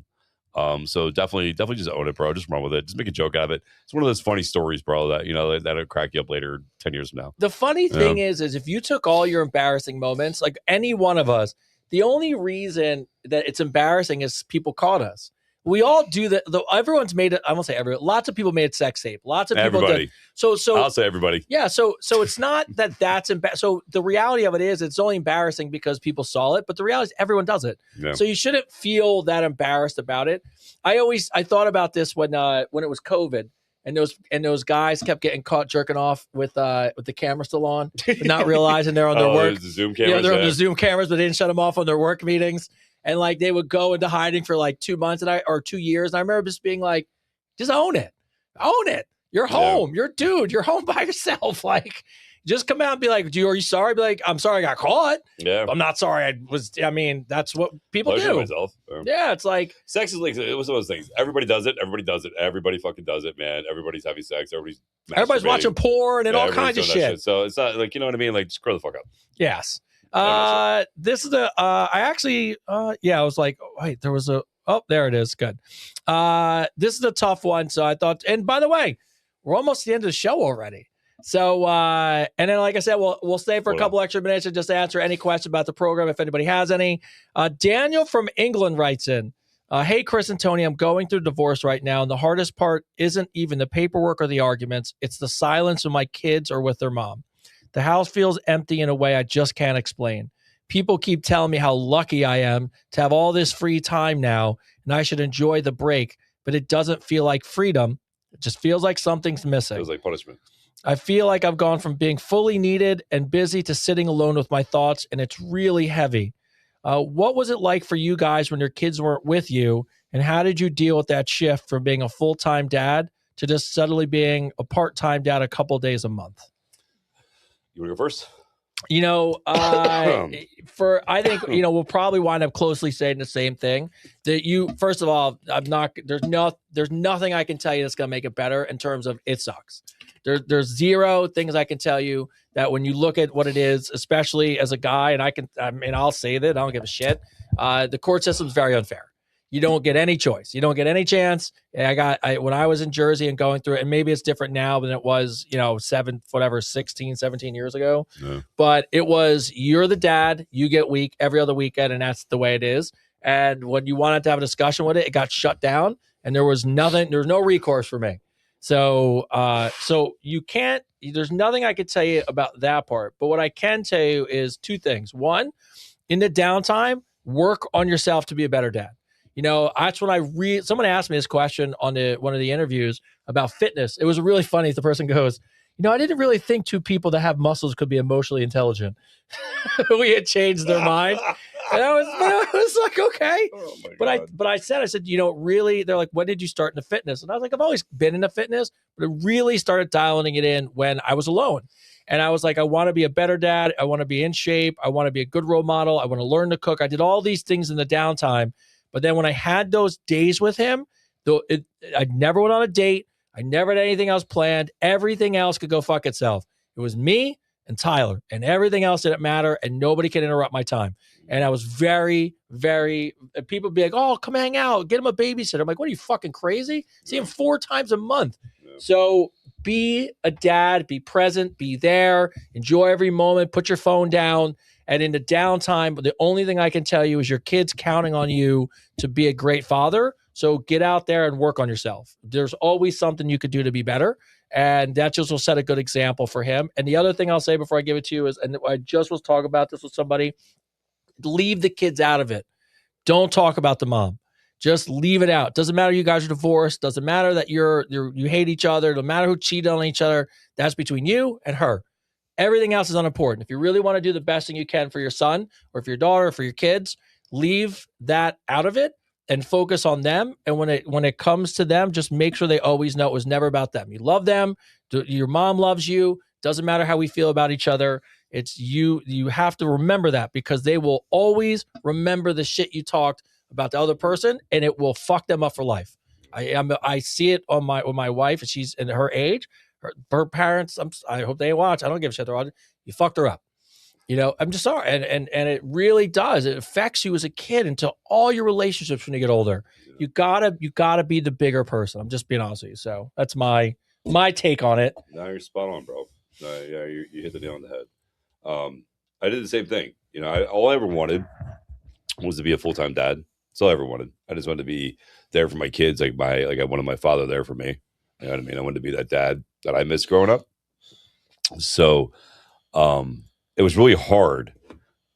so definitely just own it, bro. Just run with it. Just make a joke out of it. It's one of those funny stories, bro, that, you know, that'll crack you up later 10 years from now. The funny thing is if you took all your embarrassing moments, like any one of us, the only reason that it's embarrassing is people caught us. We all do that. Everyone's made it. I won't say everyone. Lots of people made sex tape. Lots of people Everybody. did. So I'll say everybody. yeah. So it's not that that's embarrassing. So the reality of it is it's only embarrassing because people saw it. But the reality is everyone does it. Yeah. So you shouldn't feel that embarrassed about it. I thought about this when it was COVID and those guys kept getting caught jerking off with the camera still on, but not realizing they're on their work. There's the Zoom Yeah, cameras. they're on yeah. the Zoom cameras, but they didn't shut them off on their work meetings. And like they would go into hiding for like 2 months or 2 years. And I remember just being like, just own it. Own it. You're home. You're You're home by yourself. Like, just come out and be like, are you sorry? Be like, I'm sorry I got caught. Yeah. I'm not sorry. That's what people Lotion do. myself. Yeah, it's like Sex is like, it was one of those things. Everybody does it. Everybody fucking does it, man. Everybody's having sex. Everybody's everybody's masturbating. watching porn and all everybody's kinds of doing that shit. So it's not like, you know what I mean? Like, just grow the fuck up. Yes. Yeah, This is the I actually I was like, oh, wait, there was there it is. Good. This is a tough one. So I thought, and by the way, we're almost at the end of the show already. So and then like I said, we'll stay for a couple extra minutes and just answer any question about the program if anybody has any. Daniel from England writes in, hey Chris and Tony, I'm going through divorce right now, and the hardest part isn't even the paperwork or the arguments, it's the silence when my kids are with their mom. The house feels empty in a way I just can't explain. People keep telling me how lucky I am to have all this free time now, and I should enjoy the break, but it doesn't feel like freedom. It just feels like something's missing. It was like punishment. I feel like I've gone from being fully needed and busy to sitting alone with my thoughts, and it's really heavy. What was it like for you guys when your kids weren't with you, and how did you deal with that shift from being a full-time dad to just suddenly being a part-time dad a couple days a month? You want to go first? You know, I think, we'll probably wind up closely saying the same thing. That first of all, there's nothing I can tell you that's going to make it better in terms of it sucks. There's zero things I can tell you that when you look at what it is, especially as a guy, and I'll say that I don't give a shit. The court system is very unfair. You don't get any choice. You don't get any chance. When I was in Jersey and going through it, and maybe it's different now than it was, 16, 17 years ago. Yeah. But it was, you're the dad, you get week every other weekend, and that's the way it is. And when you wanted to have a discussion with it, it got shut down, and there was no recourse for me. So you can't, there's nothing I could tell you about that part. But what I can tell you is two things. One, in the downtime, work on yourself to be a better dad. That's when someone asked me this question on one of the interviews about fitness. It was really funny. The person goes, I didn't really think two people that have muscles could be emotionally intelligent. We had changed their mind. And I was like, okay. Oh But I said, really, they're like, when did you start into fitness? And I was like, I've always been into fitness, but I really started dialing it in when I was alone. And I was like, I want to be a better dad. I want to be in shape. I want to be a good role model. I want to learn to cook. I did all these things in the downtime. But then when I had those days with him, I never went on a date. I never had anything else planned. Everything else could go fuck itself. It was me and Tyler, and everything else didn't matter, and nobody can interrupt my time. And I was very, very, people be like, oh, come hang out, get him a babysitter. I'm like, what are you, fucking crazy? See him 4 times a month. Yeah. So be a dad, be present, be there, enjoy every moment, put your phone down. And in the downtime, the only thing I can tell you is your kid's counting on you to be a great father. So get out there and work on yourself. There's always something you could do to be better. And that just will set a good example for him. And the other thing I'll say before I give it to you is, and I just was talking about this with somebody, leave the kids out of it. Don't talk about the mom. Just leave it out. Doesn't matter you guys are divorced. Doesn't matter that you hate each other. Doesn't matter who cheated on each other. That's between you and her. Everything else is unimportant. If you really want to do the best thing you can for your son or for your daughter or for your kids, leave that out of it and focus on them. And when it comes to them, just make sure they always know it was never about them. You love them. Your mom loves you. Doesn't matter how we feel about each other. It's you. You have to remember that, because they will always remember the shit you talked about the other person, and it will fuck them up for life. I see it with my wife, and she's in her age. Her parents, I hope they watch. I don't give a shit. They're on. You fucked her up. I'm just sorry. And it really does. It affects you as a kid into all your relationships when you get older. You gotta be the bigger person. I'm just being honest with you. So that's my take on it. No, you're spot on, bro. Yeah, you hit the nail on the head. I did the same thing. All I ever wanted was to be a full-time dad. That's all I ever wanted. I just wanted to be there for my kids. Like I wanted my father there for me. You know what I mean? I wanted to be that dad that I missed growing up. So, it was really hard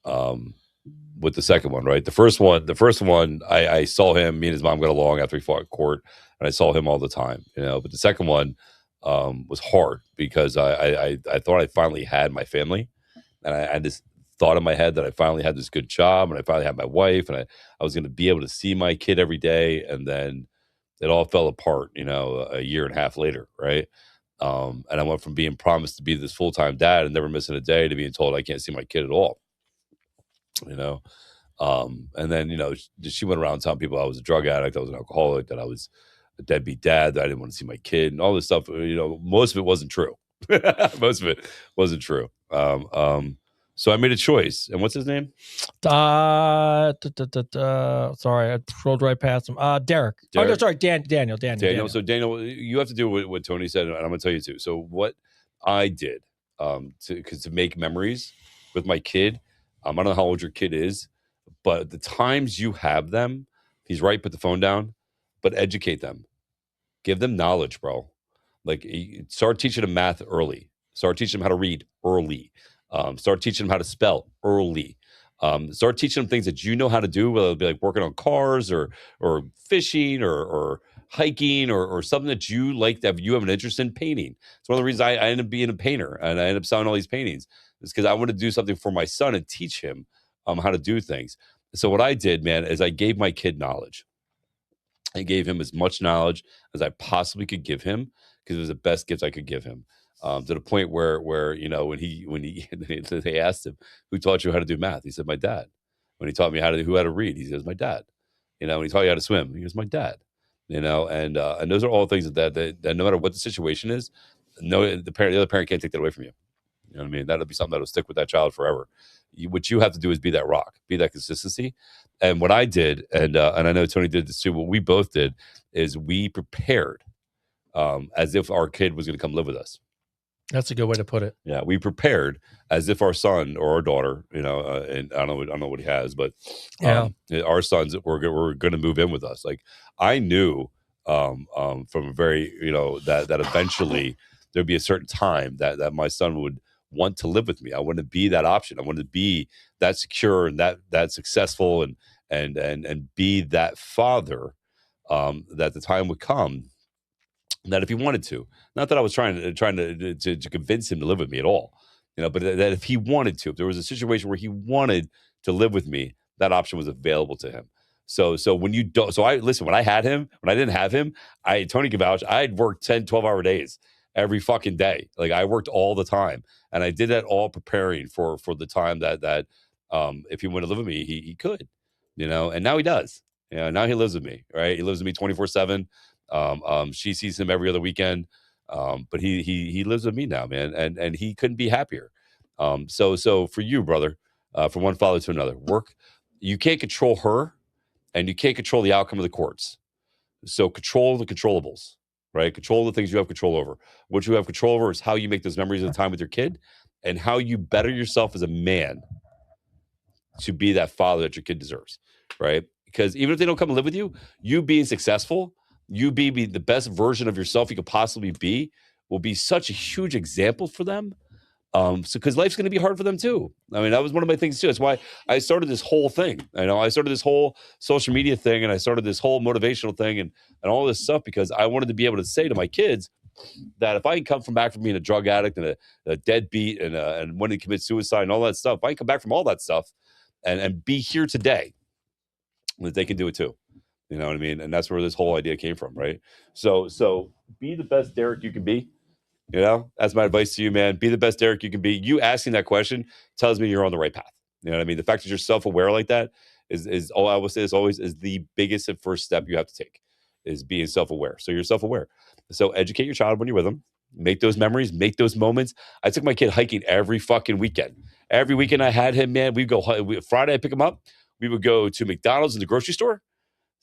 with the second one, right? The first one, I saw him. Me and his mom got along after we fought in court, and I saw him all the time. But the second one was hard because I thought I finally had my family, and I just thought in my head that I finally had this good job, and I finally had my wife, and I was going to be able to see my kid every day, and then it all fell apart, a year and a half later, right? And I went from being promised to be this full-time dad and never missing a day to being told I can't see my kid at all, and then, she went around telling people I was a drug addict, I was an alcoholic, that I was a deadbeat dad, that I didn't want to see my kid, and all this stuff. Most of it wasn't true. Most of it wasn't true. So I made a choice. And what's his name? Sorry, I scrolled right past him. Derek. Oh, no, sorry, Daniel. So Daniel, you have to do what Tony said, and I'm going to tell you too. So what I did to make memories with my kid, I don't know how old your kid is, but the times you have them, he's right, put the phone down, but educate them. Give them knowledge, bro. Like, start teaching them math early. Start teaching them how to read early. Start teaching them how to spell early. Start teaching them things that you know how to do, whether it be like working on cars or fishing or hiking or something that you like, that you have an interest in. Painting. It's one of the reasons I ended up being a painter, and I ended up selling all these paintings. It's because I wanted to do something for my son and teach him how to do things. So what I did, man, is I gave my kid knowledge. I gave him as much knowledge as I possibly could give him, because it was the best gift I could give him. To the point where when he they asked him, who taught you how to do math? He said, my dad. When he taught me how to read, he says, my dad. When he taught you how to swim, he was my dad. And those are all things that no matter what the situation is, the other parent can't take that away from you. You know what I mean? That'll be something that'll stick with that child forever. What you have to do is be that rock, be that consistency. And what I did, and I know Tony did this too, what we both did is we prepared as if our kid was going to come live with us. That's a good way to put it. Yeah, we prepared as if our son or our daughter, and I don't know what he has, but our sons were going to move in with us. Like, I knew from a very, that eventually there'd be a certain time that my son would want to live with me. I want to be that option. I want to be that secure and that successful and be that father, that the time would come that if he wanted to, not that I was trying to convince him to live with me at all, but that if he wanted to, if there was a situation where he wanted to live with me, that option was available to him. So when you don't, so I listen, when I didn't have him, Tony can vouch, I'd work 10, 12-hour days every fucking day. Like I worked all the time, and I did that all preparing for the time that if he wanted to live with me, he could, and now he does. Now he lives with me, right? He lives with me 24/7. She sees him every other weekend, but he lives with me now, man, and he couldn't be happier. So for you, brother, from one father to another, you can't control her, and you can't control the outcome of the courts. So control the controllables, right? Control the things you have control over. What you have control over is how you make those memories of the time with your kid, and how you better yourself as a man to be that father that your kid deserves, right? Because even if they don't come and live with you, you being successful, you be the best version of yourself you could possibly be, will be such a huge example for them. Because life's going to be hard for them too. I mean, that was one of my things too. That's why I started this whole thing. I started this whole social media thing, and I started this whole motivational thing and all this stuff, because I wanted to be able to say to my kids that if I can come back from being a drug addict and a deadbeat and wanting to commit suicide and all that stuff, if I can come back from all that stuff and be here today, that they can do it too. You know what I mean? And that's where this whole idea came from, right? So be the best Derek you can be. That's my advice to you, man. Be the best Derek you can be. You asking that question tells me you're on the right path. You know what I mean? The fact that you're self-aware like that is all I will say is always is the biggest and first step you have to take, is being self-aware. So you're self-aware. So educate your child when you're with them. Make those memories, make those moments. I took my kid hiking every fucking weekend. Every weekend I had him, man. Friday I pick him up. We would go to McDonald's in the grocery store.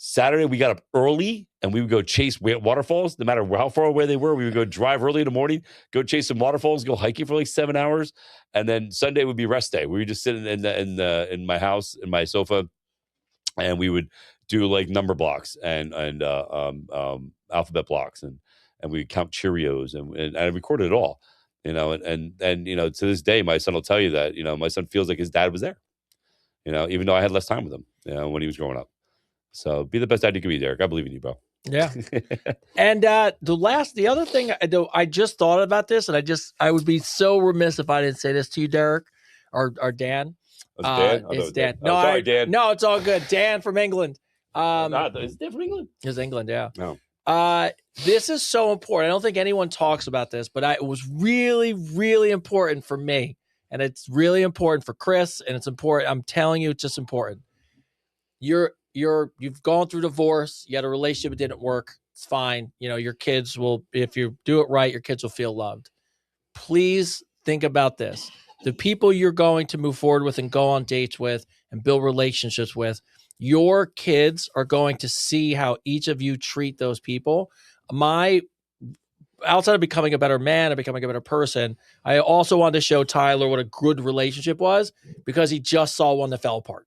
Saturday, we got up early and we would go chase waterfalls. No matter how far away they were, we would go drive early in the morning, go chase some waterfalls, go hiking for like 7 hours. And then Sunday would be rest day. We would just sit in my house, in my sofa, and we would do like number blocks and alphabet blocks. And we would count Cheerios and I recorded it all, and to this day, my son will tell you that, my son feels like his dad was there, even though I had less time with him, when he was growing up. So be the best dad you can be, Derek. I believe in you, bro. Yeah. And the other thing I just thought about this, and I would be so remiss if I didn't say this to you, Derek, or Dan. Dan? It's Dan. No, sorry, Dan. No, it's all good. Dan from England. Is Dan from England? It's England, yeah. No. This is so important. I don't think anyone talks about this, but it was really, really important for me. And it's really important for Chris, and it's important. I'm telling you, it's just important. You've gone through divorce. You had a relationship that didn't work. It's fine. Your kids will, if you do it right, your kids will feel loved. Please think about this. The people you're going to move forward with and go on dates with and build relationships with, your kids are going to see how each of you treat those people. Outside of becoming a better man and becoming a better person, I also wanted to show Tyler what a good relationship was, because he just saw one that fell apart.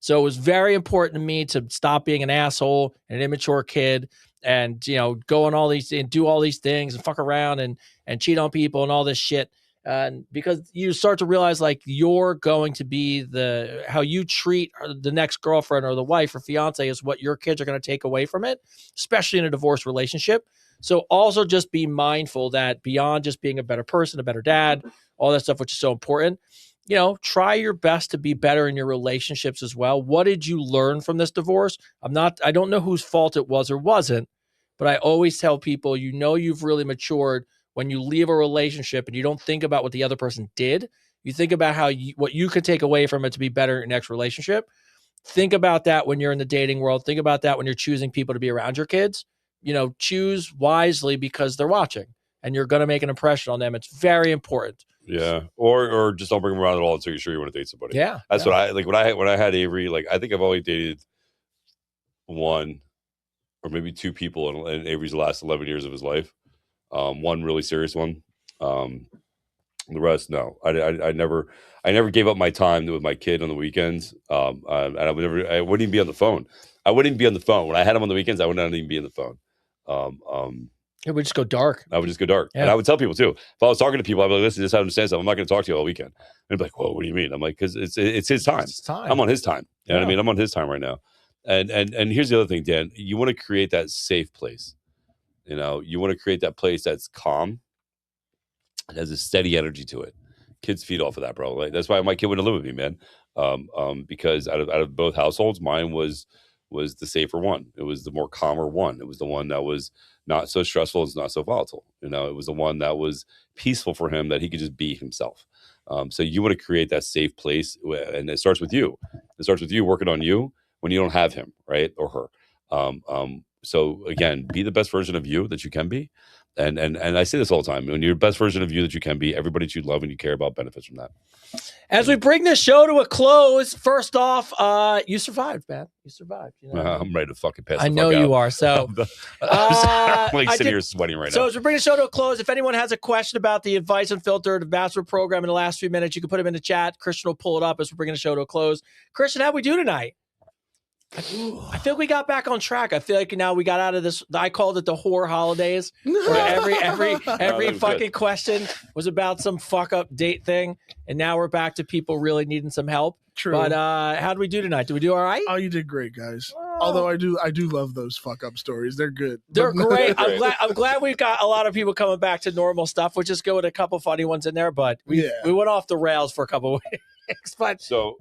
So it was very important to me to stop being an asshole and an immature kid and, go on all these and do all these things and fuck around and cheat on people and all this shit. Because you start to realize like you're going to be how you treat the next girlfriend or the wife or fiance is what your kids are going to take away from it, especially in a divorce relationship. So also just be mindful that beyond just being a better person, a better dad, all that stuff, which is so important, try your best to be better in your relationships as well. What did you learn from this divorce? I don't know whose fault it was or wasn't, but I always tell people, you've really matured when you leave a relationship and you don't think about what the other person did. You think about what you could take away from it to be better in your next relationship. Think about that when you're in the dating world. Think about that when you're choosing people to be around your kids. Choose wisely because they're watching and you're going to make an impression on them. It's very important. Yeah. Or just don't bring them around at all until you're sure you want to date somebody. Yeah. That's what I like when I had Avery, like I think I've only dated one or maybe two people in Avery's last 11 years of his life. One really serious one. The rest, no. I never gave up my time with my kid on the weekends. And I wouldn't even be on the phone. I wouldn't even be on the phone. When I had him on the weekends, I would not even be on the phone. It would just go dark. I would just go dark. Yeah. And I would tell people too. If I was talking to people, I'd be like, listen, this is how I understand something. I'm not going to talk to you all weekend. And they'd be like, whoa, what do you mean? I'm like, because it's his time. It's time. I'm on his time. You know what I Yeah. mean? I'm on his time right now. And here's the other thing, Dan. You want to create that safe place. You know, you want to create that place that's calm. It has a steady energy to it. Kids feed off of that, bro. Like, that's why my kid wouldn't live with me, man. Because out of both households, mine was the safer one. It was the more calmer one. It was the one that was not so stressful. It's not so volatile. You know, it was the one that was peaceful for him, that he could just be himself. So you want to create that safe place, and it starts with you. It starts with you working on you when you don't have him, right, or her. So again, be the best version of you that you can be. And I say this all the time. When you're the best version of you that you can be, everybody that you love and you care about benefits from that. As we bring this show to a close, first off, you survived, man. You survived. You know what I mean? I'm ready to fucking pass. I know you are. So, I'm like I sitting did- here sweating right so now. as we bring the show to a close, if anyone has a question about the Advice Unfiltered Ambassador Program in the last few minutes, you can put them in the chat. Christian will pull it up as we're bringing the show to a close. Christian, how'd we do tonight? I feel we got back on track. I feel like now we got out of this. I called it the whore holidays. Where every that was fucking good. question was about some fuck up date thing, and now we're back to people really needing some help. True. But how did we do tonight? Did we do all right? Oh, you did great, guys. Although I do love those fuck up stories. They're good. They're great. Great. I'm glad we've got a lot of people coming back to normal stuff. We'll just go with a couple funny ones in there, but we went off the rails for a couple of weeks. But So,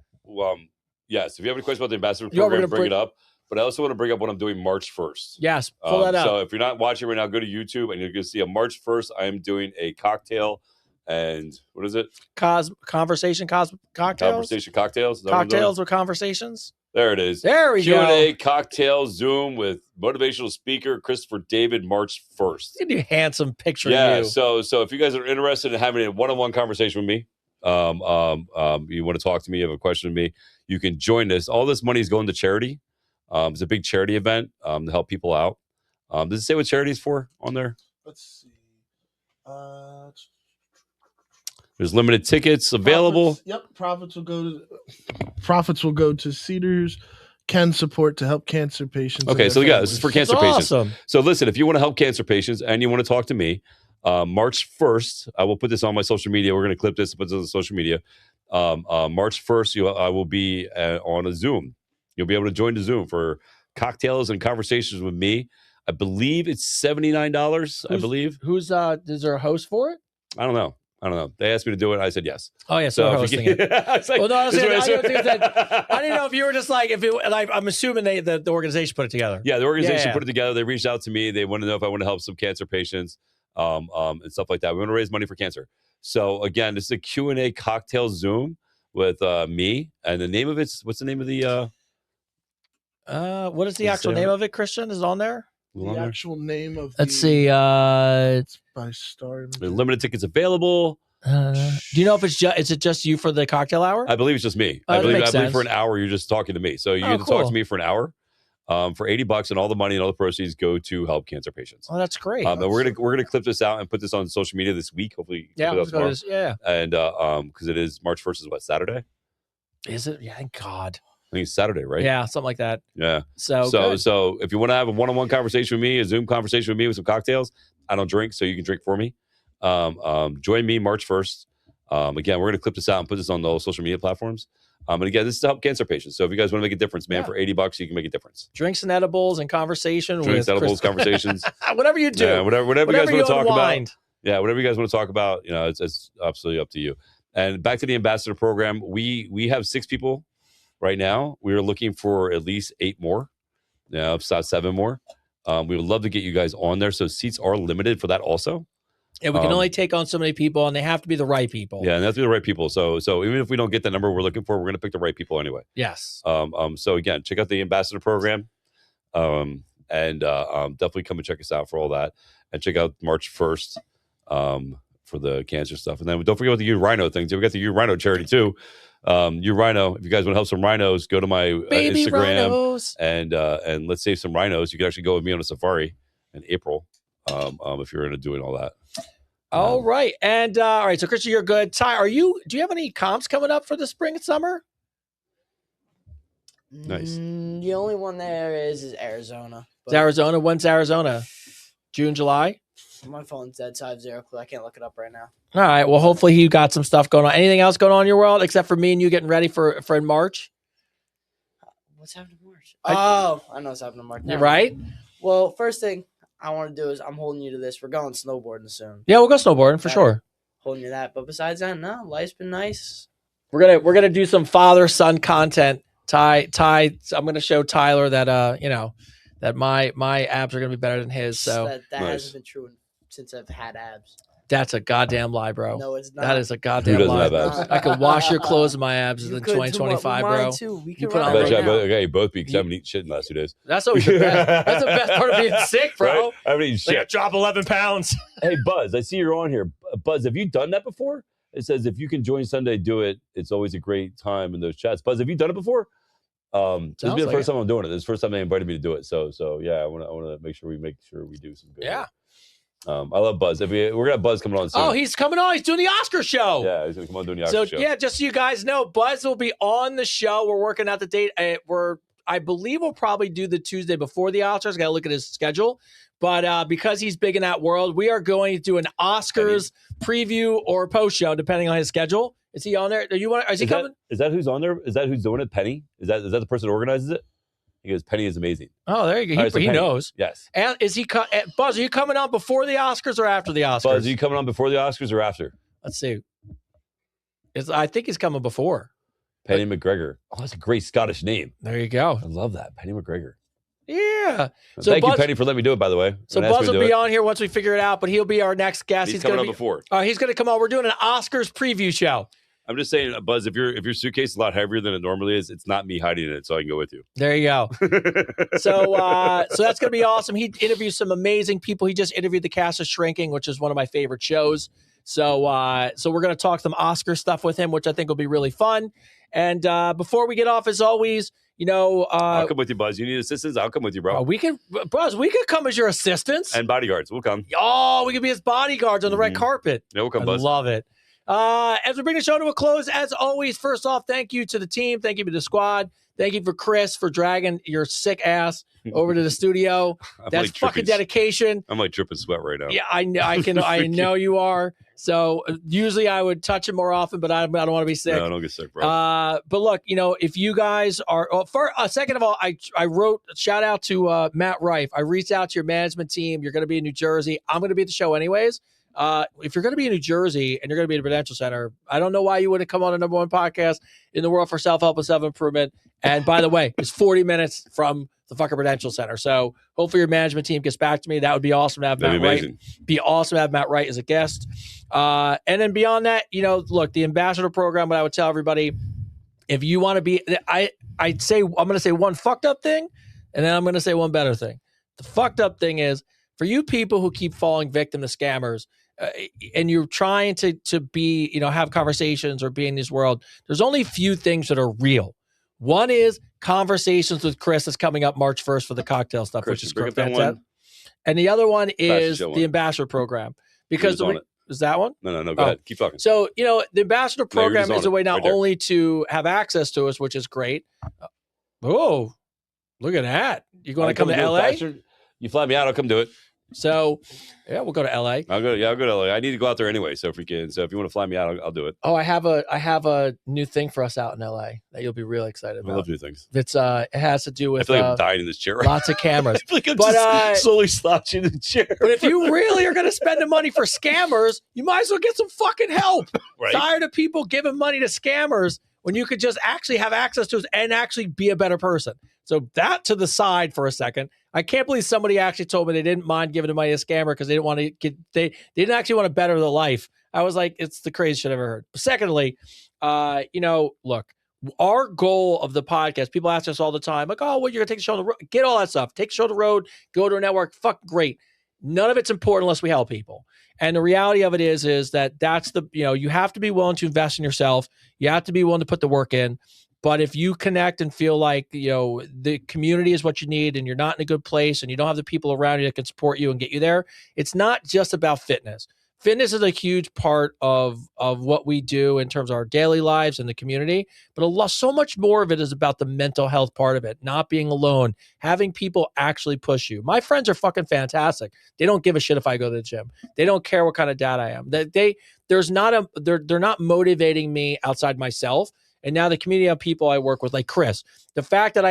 yes, if you have any questions about the ambassador You know, we're program, gonna bring it up. But I also want to bring up what I'm doing March 1st. yes, pull that up. So if you're not watching right now, go to YouTube and you're going to see on March 1st, I am doing a cocktail and what is it? Conversation cocktails. Conversation cocktails. Is that what I'm doing? Cocktails with conversations. There it is. There we Q&A go. cocktail Zoom with motivational speaker Christopher David March 1st. Look at you, handsome picture. Yeah. of you. So if you guys are interested in having a one-on-one conversation with me, you want to talk to me, you have a question with me, you can join us. All this money is going to charity. It's a big charity event to help people out. Does it say what charity is for on there? Let's see. There's limited tickets available. Profits will go to Cedars Can Support to help cancer patients. and Okay, their so yeah, this is for families. cancer patients. Awesome. So listen, if you want to help cancer patients and you want to talk to me, March 1st, I will put this on my social media. We're going to clip this and put this on social media. March 1st, I will be on a Zoom. You'll be able to join the Zoom for cocktails and conversations with me. I believe it's $79. I believe. Who's is there a host for it? I don't know. They asked me to do it. I said yes. Oh yeah, so if hosting you- it. I was like, Well, no, I was this is saying, what I said. didn't know if you were just like I'm assuming the organization put it together. Yeah, the organization Yeah. put it together. They reached out to me. They want to know if I want to help some cancer patients, and stuff like that. We want to raise money for cancer. So again, this is a Q&A cocktail Zoom with me, and the name of what's the name of the? What is the Is actual there- name of it? Christian is it on there. The actual name of Let's see. It's by Star. There's limited tickets available. Do you know if it's just is it just you for the cocktail hour? I believe it's just me. Oh, I that believe makes for sense. an hour you're just talking to me. So you Oh, get to talk cool. to me for an hour. For $80, and all the money and all the proceeds go to help cancer patients. Oh, that's great. And we're gonna clip this out and put this on social media this week. Hopefully, yeah, put it out let's go to tomorrow. this. Yeah. And because it is March 1st is what, Saturday? Is it? Yeah, thank God. I think it's Saturday, right? Yeah, something like that. Yeah. So So if you want to have a one-on-one conversation with me, a Zoom conversation with me with some cocktails, I don't drink, so you can drink for me. Join me March 1st. Again, we're gonna clip this out and put this on the social media platforms. And again, this is to help cancer patients. So if you guys want to make a difference, man, Yeah. for $80, you can make a difference. drinks and edibles and conversation Drinks, with edibles, conversations. whatever you do. Yeah, whatever you guys you want to talk unwind. about. Yeah, whatever you guys want to talk about, it's absolutely up to you. And back to the ambassador program, we have 6 people right now. We are looking for at least 8 more. Yeah, if not 7 more. We would love to get you guys on there. So seats are limited for that also. Yeah, we can only take on so many people, and they have to be the right people. Yeah, and they have to be the right people. So even if we don't get the number we're looking for, we're going to pick the right people anyway. Yes. So again, check out the ambassador program, and definitely come and check us out for all that, and check out March 1st for the cancer stuff, and then don't forget about the U Rhino thing too. We got the U Rhino charity too. U Rhino. If you guys want to help some rhinos, go to my Baby Instagram rhinos. and let's save some rhinos. You can actually go with me on a safari in April if you're into doing all that. All right. And all right, so Christian, you're good. Ty, do you have any comps coming up for the spring and summer? Nice. The only one there is Arizona. It's Arizona. When's Arizona? June, July. My phone's dead, so I have zero clue. I can't look it up right now. All right. Well, hopefully he got some stuff going on. Anything else going on in your world except for me and you getting ready for in March? What's happening in March? I know what's happening in March. Never Right? mind. Well, first thing I want to do is I'm holding you to this. We're going snowboarding soon. Yeah, we'll go snowboarding for Yeah. sure. Holding you to that. But besides that, no, life's been nice. We're gonna do some father son content. Ty. I'm gonna show Tyler that that my abs are gonna be better than his. So that Nice. hasn't been true since I've had abs. that's a goddamn lie, bro. No, it's not. That is a Who goddamn doesn't lie. have abs? I could wash your clothes in my abs You in could too, 2025, mine bro. Too. We You can put run on I bet right you, I now. bet you both because I haven't eaten shit in the last 2 days. That's always the best. That's the best part of being sick, bro. Right? I haven't eaten Like, I shit. drop 11 pounds. Hey, Buzz, I see you're on here. Buzz, have you done that before? It says if you can join Sunday, do it. It's always a great time in those chats. Buzz, have you done it before? This will Sounds be the like first time I'm doing it. This is the first time they invited me to do it. So yeah, I want to make sure we do some good. Yeah. I love Buzz. We're gonna have Buzz coming on soon. Oh, he's coming on. He's doing the Oscar show. yeah, he's gonna come on doing the So Oscar show. yeah, just so you guys know, Buzz will be on the show. We're working out the date. I believe we'll probably do the Tuesday before the Oscars. Got to look at his schedule, but because he's big in that world, we are going to do an Oscars preview or post show depending on his schedule. Is he on there? Do you want? Is he coming? Is that who's on there? Is that who's doing it? Penny? Is that the person who organizes it? He goes, Penny is amazing. Oh, there you go. All right, so He Penny. knows. Yes. And is he Buzz? Are you coming on before the Oscars or after the Oscars? Buzz, are you coming on before the Oscars or after? Let's see. I think he's coming before. Penny McGregor. Oh, that's a great Scottish name. There you go. I love that. Penny McGregor. Yeah. So Thank you, Buzz- Penny, for letting me do it, by the way. So Don't ask me Buzz to will do be it. on here once we figure it out, but he'll be our next guest. He's going coming to on before. He's going to come on. We're doing an Oscars preview show. I'm just saying, Buzz, if your suitcase is a lot heavier than it normally is, it's not me hiding it, so I can go with you. There you go. So that's going to be awesome. He interviews some amazing people. He just interviewed the cast of Shrinking, which is one of my favorite shows. So we're going to talk some Oscar stuff with him, which I think will be really fun. And before we get off, as always, I'll come with you, Buzz. You need assistance? I'll come with you, bro. Buzz, we could come as your assistants. And bodyguards. We'll come. Oh, we could be his bodyguards on the red carpet. Yeah, we'll come, I Buzz. love it. As we bring the show to a close, as always, first off, thank you to the team. Thank you to the squad. Thank you for Chris for dragging your sick ass over to the studio. I'm That's like fucking dripping- dedication. I'm like dripping sweat right now. Yeah, I know you are. So usually I would touch him more often, but I don't want to be sick. No, don't get sick, bro. But look, if you guys are, second of all, I wrote shout out to Matt Rife. I reached out to your management team. You're going to be in New Jersey. I'm going to be at the show anyways. If you're going to be in New Jersey and you're going to be at the Prudential Center, I don't know why you wouldn't come on a #1 podcast in the world for self-help and self-improvement. And by the way, it's 40 minutes from the fucking Prudential Center. So hopefully your management team gets back to me. That would be awesome to have That'd Matt be Wright. amazing. Be awesome to have Matt Wright as a guest. And then beyond that, look, the ambassador program, what I would tell everybody, if you want to be, I'm going to say one fucked up thing, and then I'm going to say one better thing. The fucked up thing is for you people who keep falling victim to scammers, and you're trying to be, have conversations or be in this world, there's only a few things that are real. One is Conversations with Chris is coming up March 1st for the cocktail stuff, Chris, which is bring up great. that one. And the other one is Show the one. ambassador program. Because Who's on it? is that one? No, go Oh. ahead. Keep talking. So, the ambassador No, you're program just is a on way it, not right there. only to have access to us, which is great. Oh, look at that. You're going to come to LA? You fly me out, I'll come do it. So, yeah, we'll go to LA. I'll go to LA. I need to go out there anyway. So if you want to fly me out, I'll do it. Oh, I have a new thing for us out in LA that you'll be really excited I about. love new things. It's it has to do I with feel like I'm dying in this chair. lots of cameras. I feel like I'm But, just slowly slouching in the chair. But if you really are going to spend the money for scammers, you might as well get some fucking help. Right. Tired of people giving money to scammers when you could just actually have access to it and actually be a better person. So that to the side for a second. I can't believe somebody actually told me they didn't mind giving the money to a scammer because they didn't want to get they didn't actually want to better their life. I was like, it's the craziest shit I've ever heard. Secondly, look, our goal of the podcast, people ask us all the time, like, oh, well, you're gonna take the show on the road. Get all that stuff. Take the show on the road, go to a network, fuck great. None of it's important unless we help people. And the reality of it is that that's you have to be willing to invest in yourself. You have to be willing to put the work in. But if you connect and feel like, the community is what you need and you're not in a good place and you don't have the people around you that can support you and get you there, it's not just about fitness. fitness is a huge part of what we do in terms of our daily lives and the community, but so much more of it is about the mental health part of it, not being alone, having people actually push you. My friends are fucking fantastic. They don't give a shit if I go to the gym. They don't care what kind of dad I am. They're not motivating me outside myself. And now the community of people I work with, like Chris, the fact that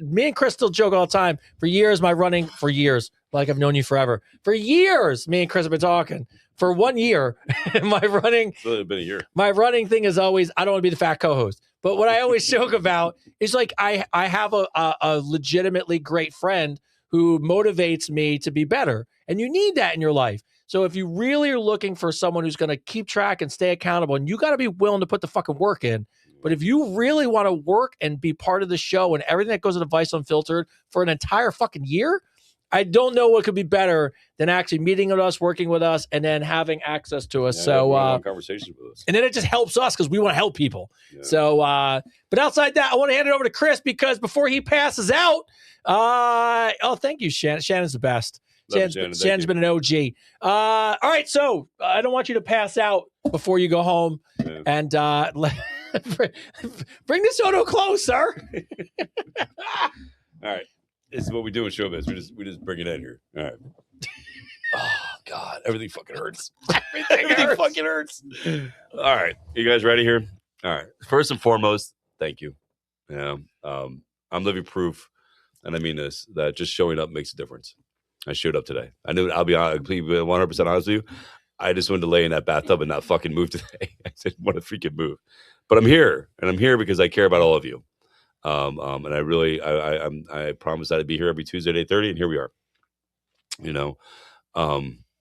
me and Chris still joke all the time. For years, like I've known you forever. For years, me and Chris have been talking. For 1 year, my running, It's only been a year. My running thing is always, I don't want to be the fat co-host. But what I always joke about is like, I have a legitimately great friend who motivates me to be better. And you need that in your life. So if you really are looking for someone who's going to keep track and stay accountable, and you got to be willing to put the fucking work in. But if you really want to work and be part of the show and everything that goes into Vice Unfiltered for an entire fucking year, I don't know what could be better than actually meeting with us, working with us, and then having access to us. Conversations with us. And then it just helps us because we want to help people. Yeah. So, but outside that, I want to hand it over to Chris because before he passes out, thank you, Shannon. Shannon's the best. Shannon's been an OG. All right, so I don't want you to pass out before you go home, and bring this show to a close, sir. All right. This is what we do in showbiz. We just bring it in here. All right. Oh God, everything fucking hurts. Everything fucking hurts. All right, you guys ready here? All right. First and foremost, thank you. Yeah. I'm living proof, and I mean this, that just showing up makes a difference. I showed up today. I knew. I'll be 100% honest with you. I just wanted to lay in that bathtub and not fucking move today. I said, "What a freaking move!" But I'm here, and I'm here because I care about all of you. And I really, I promised I'd be here every Tuesday at 8:30, and here we are.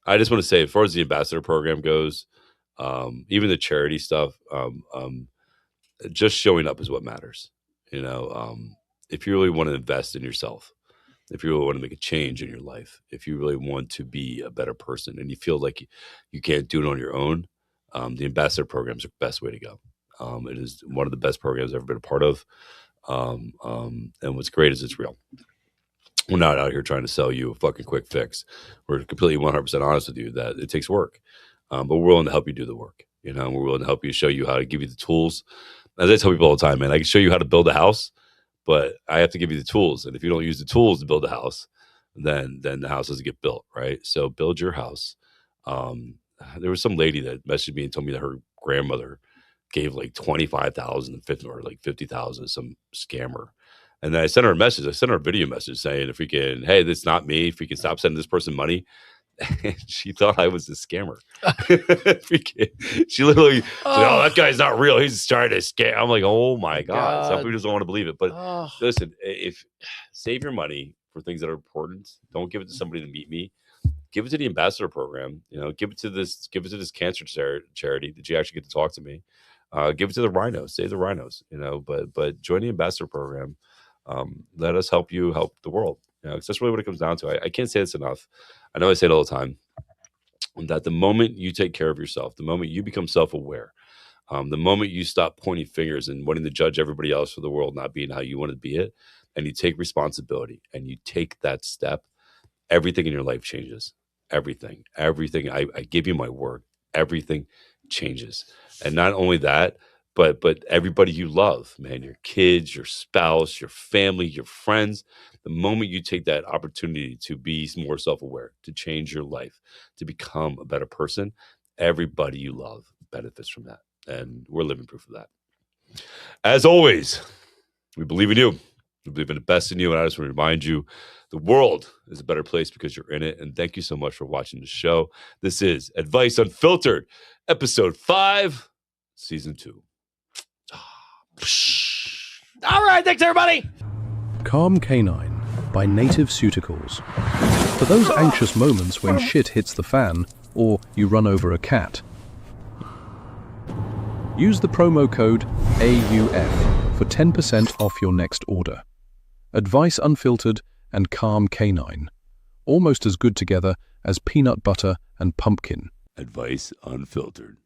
I just want to say, as far as the ambassador program goes, even the charity stuff, just showing up is what matters. If you really want to invest in yourself, if you really want to make a change in your life, if you really want to be a better person, and you feel like you can't do it on your own, the ambassador program is the best way to go. It is one of the best programs I've ever been a part of. And what's great is it's real. We're not out here trying to sell you a fucking quick fix. We're completely 100% honest with you that it takes work, but we're willing to help you do the work. We're willing to help you, show you how to give you the tools. As I tell people all the time, man, I can show you how to build a house, but I have to give you the tools. And if you don't use the tools to build a house, then the house doesn't get built, right? So build your house. There was some lady that messaged me and told me that her grandmother gave like $25,000 or like $50,000, some scammer. And then I sent her a message. I sent her a video message saying, if we can, hey, this is not me. If we can stop sending this person money. And she thought I was a scammer. She literally said, oh, that guy's not real. He's trying to scam. I'm like, oh my God. Some people just don't want to believe it. But listen, if save your money for things that are important, don't give it to somebody to meet me. Give it to the ambassador program. Give it to this cancer charity that you actually get to talk to me. Give it to the rhinos, save the rhinos, but join the ambassador program. Let us help you help the world. 'Cause that's really what it comes down to. I can't say this enough. I know I say it all the time, that the moment you take care of yourself, the moment you become self-aware, the moment you stop pointing fingers and wanting to judge everybody else for the world not being how you want to be it, and you take responsibility and you take that step, everything in your life changes. Everything. I give you my word. Everything changes. And not only that, but everybody you love, man, your kids, your spouse, your family, your friends, the moment you take that opportunity to be more self-aware, to change your life, to become a better person, everybody you love benefits from that. And we're living proof of that. As always, we believe in you. We believe in the best in you. And I just want to remind you, the world is a better place because you're in it. And thank you so much for watching the show. This is Advice Unfiltered, episode 5, season 2. All right, thanks everybody. Calm Canine by Native Cuticles. For those anxious moments when shit hits the fan or you run over a cat. Use the promo code AUF for 10% off your next order. Advice Unfiltered and Calm Canine. Almost as good together as peanut butter and pumpkin. Advice Unfiltered.